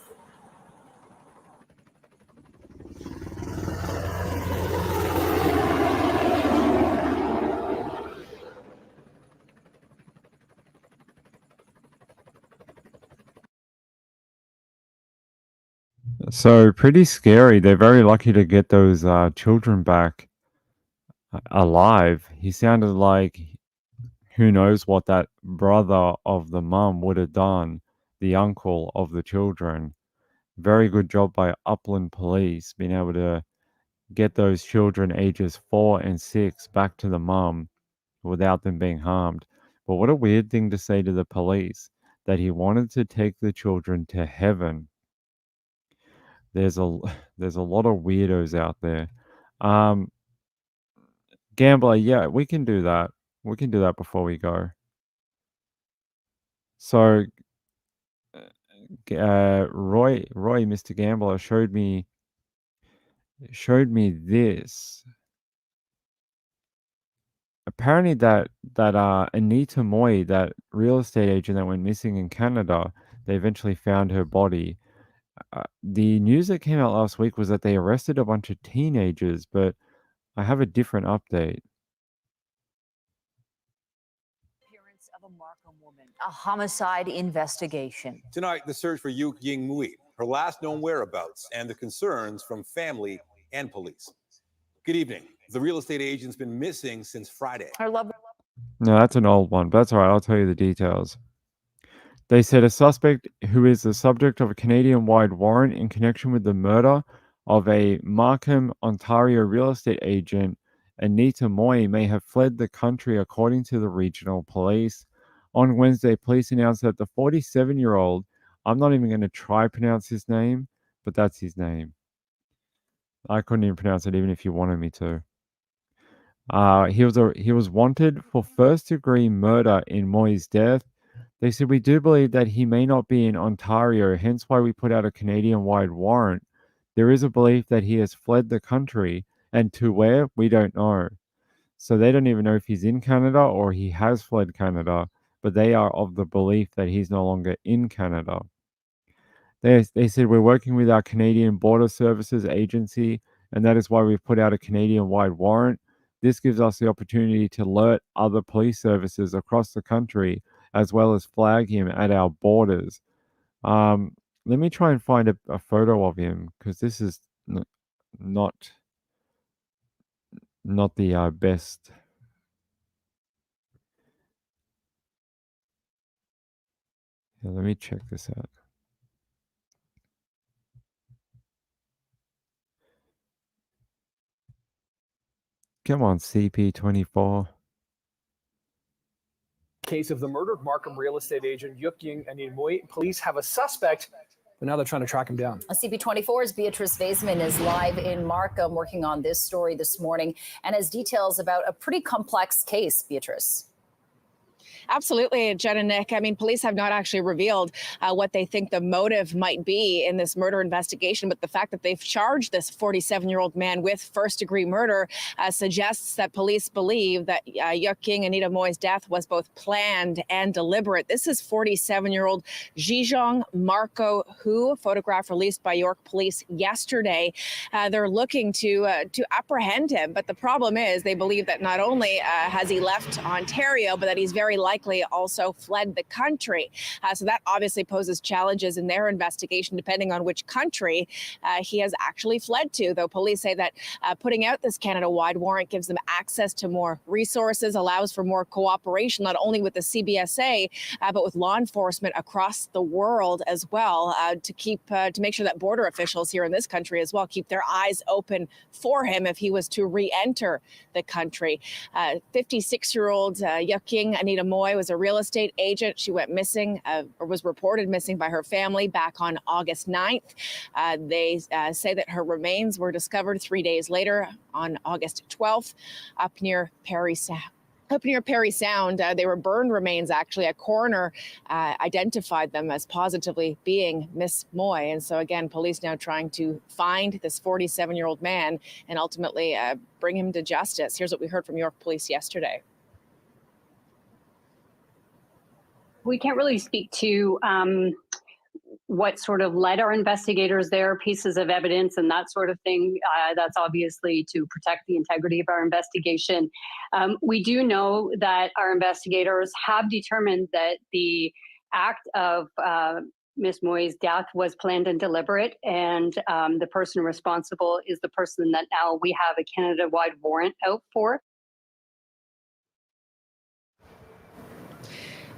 so pretty scary. They're very lucky to get those children back alive. He sounded like who knows what that brother of the mum would have done, the uncle of the children. Very good job by Upland Police being able to get those children ages 4 and 6 back to the mum without them being harmed. But what a weird thing to say to the police, that he wanted to take the children to heaven. There's a lot of weirdos out there. Gambler, yeah, we can do that. We can do that before we go. So Roy, Mr. Gambler showed me this. Apparently that Anita Moy, that real estate agent that went missing in Canada, they eventually found her body. The news that came out last week was that they arrested a bunch of teenagers, but I have a different update.
Appearance of a Markham woman, a homicide investigation.
Tonight, the search for Yu Ying Mui, her last known whereabouts, and the concerns from family and police. Good evening. The real estate agent's been missing since Friday.
Her lover.
No, that's an old one, but that's all right. I'll tell you the details. They said a suspect who is the subject of a Canadian-wide warrant in connection with the murder of a Markham, Ontario real estate agent, Anita Moy, may have fled the country, according to the regional police. On Wednesday, police announced that the 47-year-old, I'm not even going to try pronounce his name, but that's his name. I couldn't even pronounce it even if you wanted me to. He was wanted for first-degree murder in Moy's death. They said, we do believe that he may not be in Ontario, hence why we put out a Canadian-wide warrant. There is a belief that he has fled the country, and to where, we don't know. So they don't even know if he's in Canada or he has fled Canada, but they are of the belief that he's no longer in Canada. They said, we're working with our Canadian Border Services Agency, and that is why we've put out a Canadian-wide warrant. This gives us the opportunity to alert other police services across the country, as well as flag him at our borders. Let me try and find a photo of him, because this is not the best. Yeah, let me check this out. Come on, CP24.
Case of the murder of Markham real estate agent Yu Ying Anita Moy. Police have a suspect, but now they're trying to track him down.
CP24's Beatrice Vaisman is live in Markham working on this story this morning and has details about a pretty complex case, Beatrice.
Absolutely, Jen and Nick. I mean, police have not actually revealed what they think the motive might be in this murder investigation, but the fact that they've charged this 47-year-old man with first-degree murder suggests that police believe that Yuk Ying, Anita Moi's death was both planned and deliberate. This is 47-year-old Zhejiang Marco Hu, photograph released by York Police yesterday. They're looking to apprehend him, but the problem is they believe that not only has he left Ontario, but that he's very likely also fled the country. So that obviously poses challenges in their investigation, depending on which country he has actually fled to. Though police say that putting out this Canada-wide warrant gives them access to more resources, allows for more cooperation, not only with the CBSA, but with law enforcement across the world as well, to make sure that border officials here in this country as well keep their eyes open for him if he was to re-enter the country. 56-year-old Yuk Ying, Anita Moi, was a real estate agent. She went missing, or was reported missing by her family back on August 9th. They say that her remains were discovered 3 days later on August 12th up near Parry Sound. They were burned remains, actually. A coroner identified them as positively being Miss Moi. And so, again, police now trying to find this 47-year-old man and ultimately bring him to justice. Here's what we heard from York Police yesterday.
We can't really speak to what sort of led our investigators there, pieces of evidence and that sort of thing. That's obviously to protect the integrity of our investigation. We do know that our investigators have determined that the act of Ms. Moi's death was planned and deliberate, and the person responsible is the person that now we have a Canada-wide warrant out for.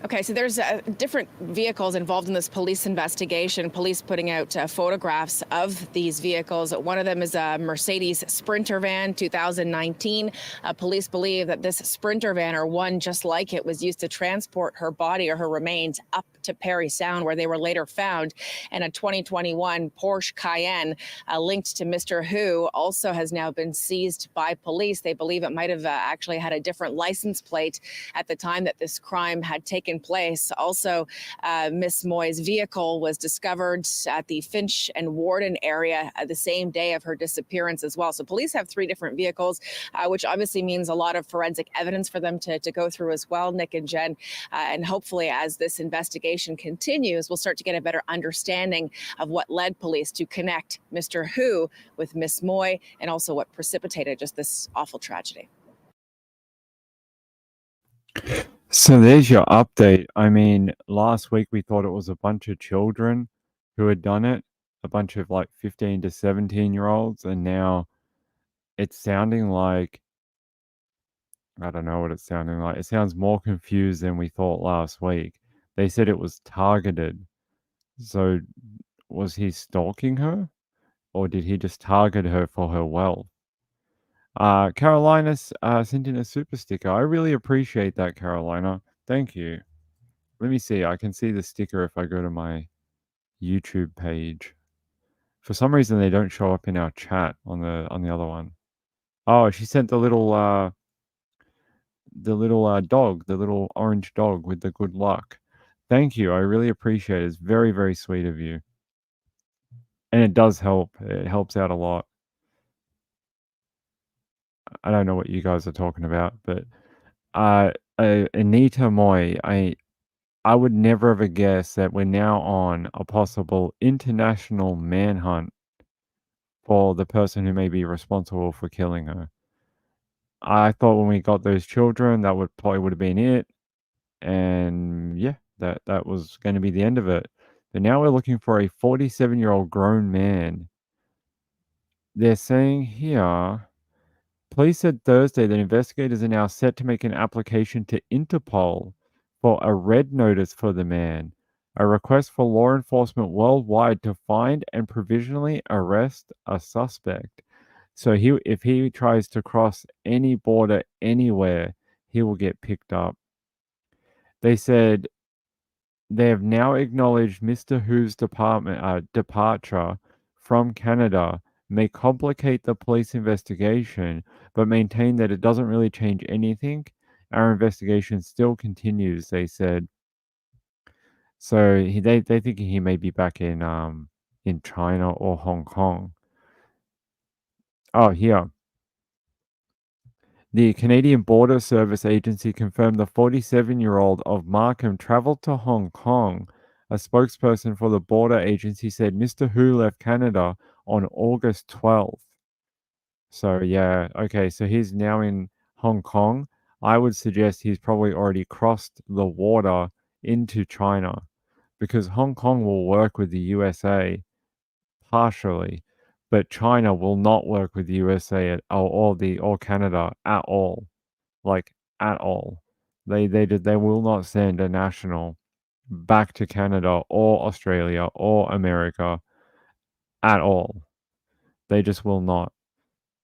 Okay, so there's different vehicles involved in this police investigation. Police putting out photographs of these vehicles. One of them is a Mercedes Sprinter van, 2019. Police believe that this Sprinter van, or one just like it, was used to transport her body or her remains up to Parry Sound, where they were later found. And a 2021 Porsche Cayenne linked to Mr. Hu also has now been seized by police. They believe it might have actually had a different license plate at the time that this crime had taken place. Also, Miss Moi's vehicle was discovered at the Finch and Warden area the same day of her disappearance as well. So police have 3 different vehicles, which obviously means a lot of forensic evidence for them to go through as well, Nick and Jen. And hopefully, as this investigation continues, we'll start to get a better understanding of what led police to connect Mr. Hu with Miss Moi, and also what precipitated just this awful tragedy.
So there's your update. I mean, last week we thought it was a bunch of children who had done it, a bunch of like 15 to 17-year-olds, and now it's sounding like, I don't know what it's sounding like. It sounds more confused than we thought last week. They said it was targeted. So was he stalking her? Or did he just target her for her wealth? Carolina sent in a super sticker. I really appreciate that, Carolina. Thank you. Let me see. I can see the sticker if I go to my YouTube page. For some reason, they don't show up in our chat on the other one. Oh, she sent the little dog, the little orange dog with the good luck. Thank you. I really appreciate it. It's very, very sweet of you. And it does help. It helps out a lot. I don't know what you guys are talking about, but Anita Moi, I would never have guessed that we're now on a possible international manhunt for the person who may be responsible for killing her. I thought when we got those children, that would have been it. And yeah, that was going to be the end of it. But now we're looking for a 47-year-old grown man. They're saying here, police said Thursday that investigators are now set to make an application to Interpol for a red notice for the man, a request for law enforcement worldwide to find and provisionally arrest a suspect. So if he tries to cross any border anywhere, he will get picked up. They said they have now acknowledged Mr. Hu's departure from Canada may complicate the police investigation, but maintain that it doesn't really change anything Our investigation still continues, they said. So they think he may be back in China or Hong Kong. Oh, here. The Canadian Border Service Agency confirmed the 47-year-old of Markham traveled to Hong Kong. A spokesperson for the border agency said Mr. Hu left Canada on August 12th. So yeah, okay, so he's now in Hong Kong. I would suggest he's probably already crossed the water into China, because Hong Kong will work with the USA partially, but China will not work with the USA or Canada at all, like at all. They will not send a national back to Canada or Australia or America at all. They just will not.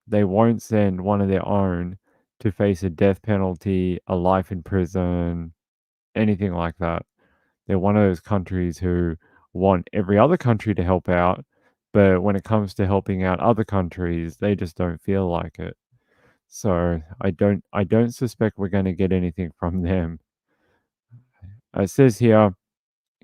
They won't send one of their own to face a death penalty, a life in prison, anything like that. They're one of those countries who want every other country to help out, but when it comes to helping out other countries, they just don't feel like it. So I don't suspect we're going to get anything from them. It says here,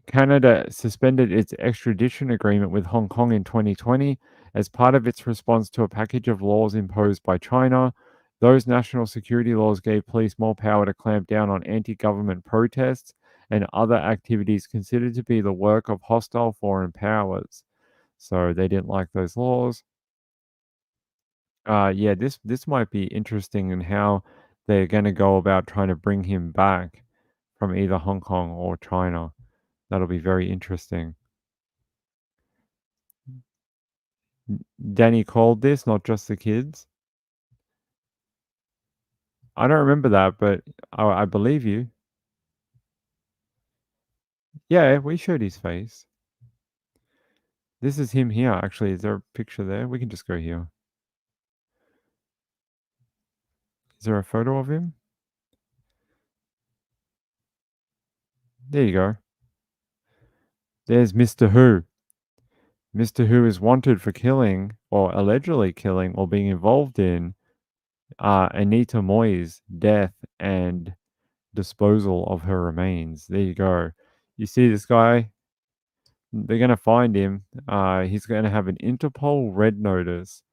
Canada suspended its extradition agreement with Hong Kong in 2020 as part of its response to a package of laws imposed by China. Those national security laws gave police more power to clamp down on anti-government protests and other activities considered to be the work of hostile foreign powers. So they didn't like those laws. Yeah, this might be interesting in how they're going to go about trying to bring him back from either Hong Kong or China. That'll be very interesting. Danny called this, not just the kids. I don't remember that, but I believe you. Yeah, we showed his face. This is him here, actually. Is there a picture there? We can just go here. Is there a photo of him? There you go. There's Mr. Hu. Mr. Hu is wanted for killing, or allegedly killing, or being involved in Anita Moy's death and disposal of her remains. There you go. You see this guy? They're going to find him. He's going to have an Interpol red notice.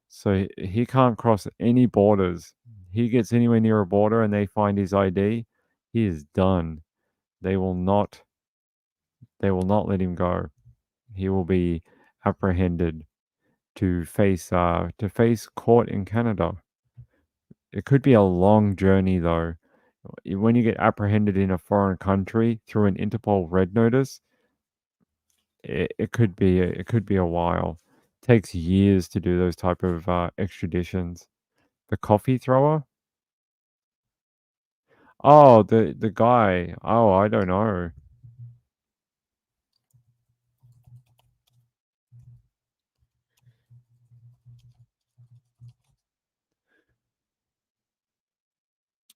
So he can't cross any borders. He gets anywhere near a border and they find his ID, he is done. They will not let him go. He will be apprehended to face court in Canada. It could be a long journey though. When you get apprehended in a foreign country through an Interpol red notice, it could be a while. It takes years to do those type of extraditions. The coffee thrower? Oh, the guy. Oh, I don't know.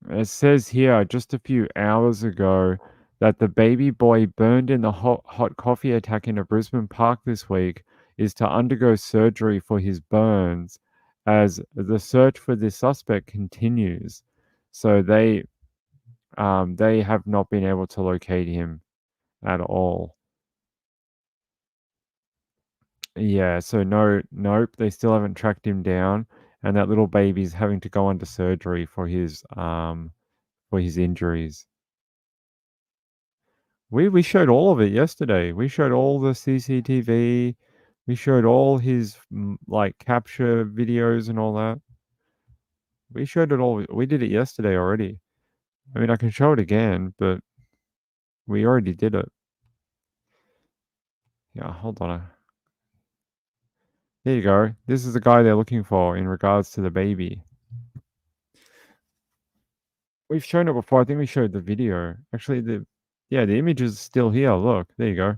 It says here just a few hours ago that the baby boy burned in the hot coffee attack in a Brisbane park this week is to undergo surgery for his burns as the search for this suspect continues. So they have not been able to locate him at all. Yeah, so nope, they still haven't tracked him down, and that little baby's having to go under surgery for his injuries. We showed all of it yesterday. We showed all the CCTV. We showed all his like capture videos and all that. We showed it all. We did it yesterday already. I mean, I can show it again, but we already did it. Yeah, hold on. There you go. This is the guy they're looking for in regards to the baby. We've shown it before. I think we showed the video. Actually, the image is still here. Look, there you go.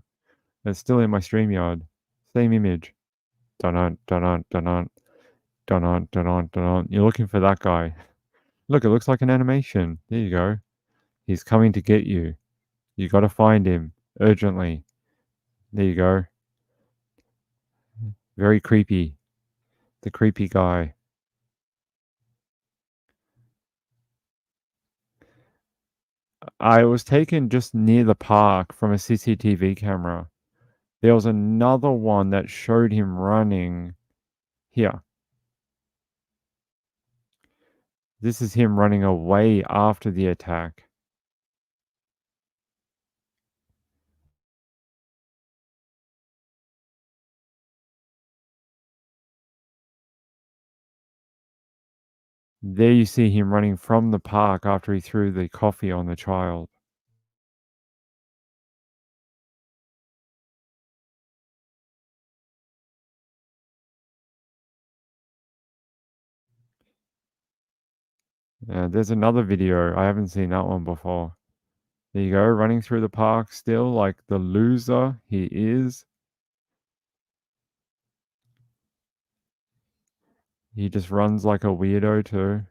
It's still in my StreamYard. Same image. Dun-dun, dun-dun, dun-dun. Dun-dun, dun-dun, dun-dun. You're looking for that guy. Look, it looks like an animation. There you go. He's coming to get you. You got to find him urgently. There you go. Very creepy. The creepy guy. It was taken just near the park from a CCTV camera. There was another one that showed him running here. This is him running away after the attack. There you see him running from the park after he threw the coffee on the child. There's another video. I haven't seen that one before. There you go, running through the park still like the loser he is. He just runs like a weirdo too.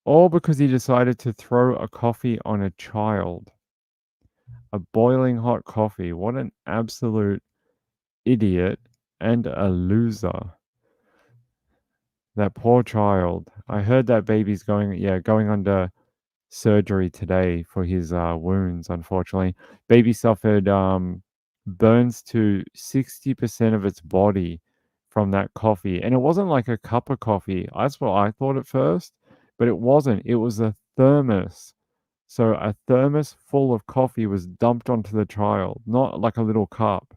All because he decided to throw a coffee on a child. A boiling hot coffee. What an absolute idiot and a loser. That poor child. I heard that baby's going under surgery today for his wounds, unfortunately. Baby suffered burns to 60% of its body from that coffee. And it wasn't like a cup of coffee. That's what I thought at first, but it wasn't. It was a thermos. So a thermos full of coffee was dumped onto the child, not like a little cup.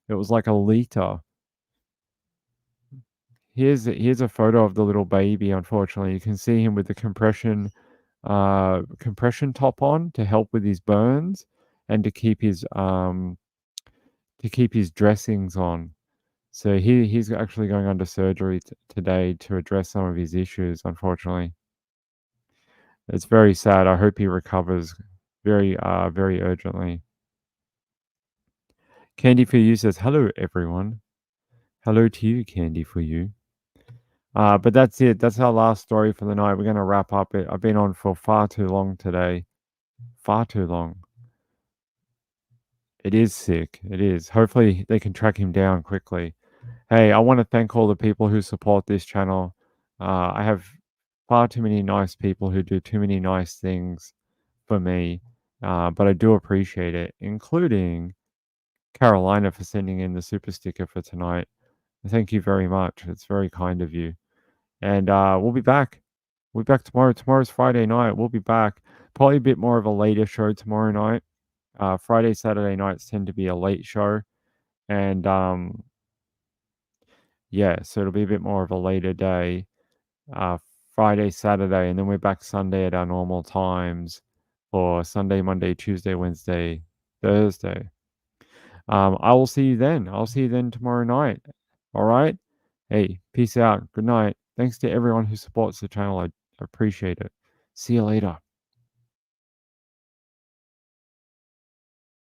It was like a liter. Here's a photo of the little baby, unfortunately. You can see him with the compression top on to help with his burns and to keep his dressings on. So he's actually going under surgery today to address some of his issues, unfortunately. It's very sad. I hope he recovers very urgently. Candy for You says, hello, everyone. Hello to you, Candy for You. But that's it. That's our last story for the night. We're going to wrap up it. I've been on for far too long today. Far too long. It is sick. It is. Hopefully they can track him down quickly. Hey, I want to thank all the people who support this channel. I have far too many nice people who do too many nice things for me. But I do appreciate it, including Carolina for sending in the super sticker for tonight. Thank you very much. It's very kind of you. And we'll be back. We'll be back tomorrow. Tomorrow's Friday night. We'll be back. Probably a bit more of a later show tomorrow night. Friday, Saturday nights tend to be a late show. And yeah, so it'll be a bit more of a later day. Friday, Saturday, and then we're back Sunday at our normal times for Sunday, Monday, Tuesday, Wednesday, Thursday. I will see you then. I'll see you then tomorrow night. All right? Hey, peace out. Good night. Thanks to everyone who supports the channel. I appreciate it. See you later.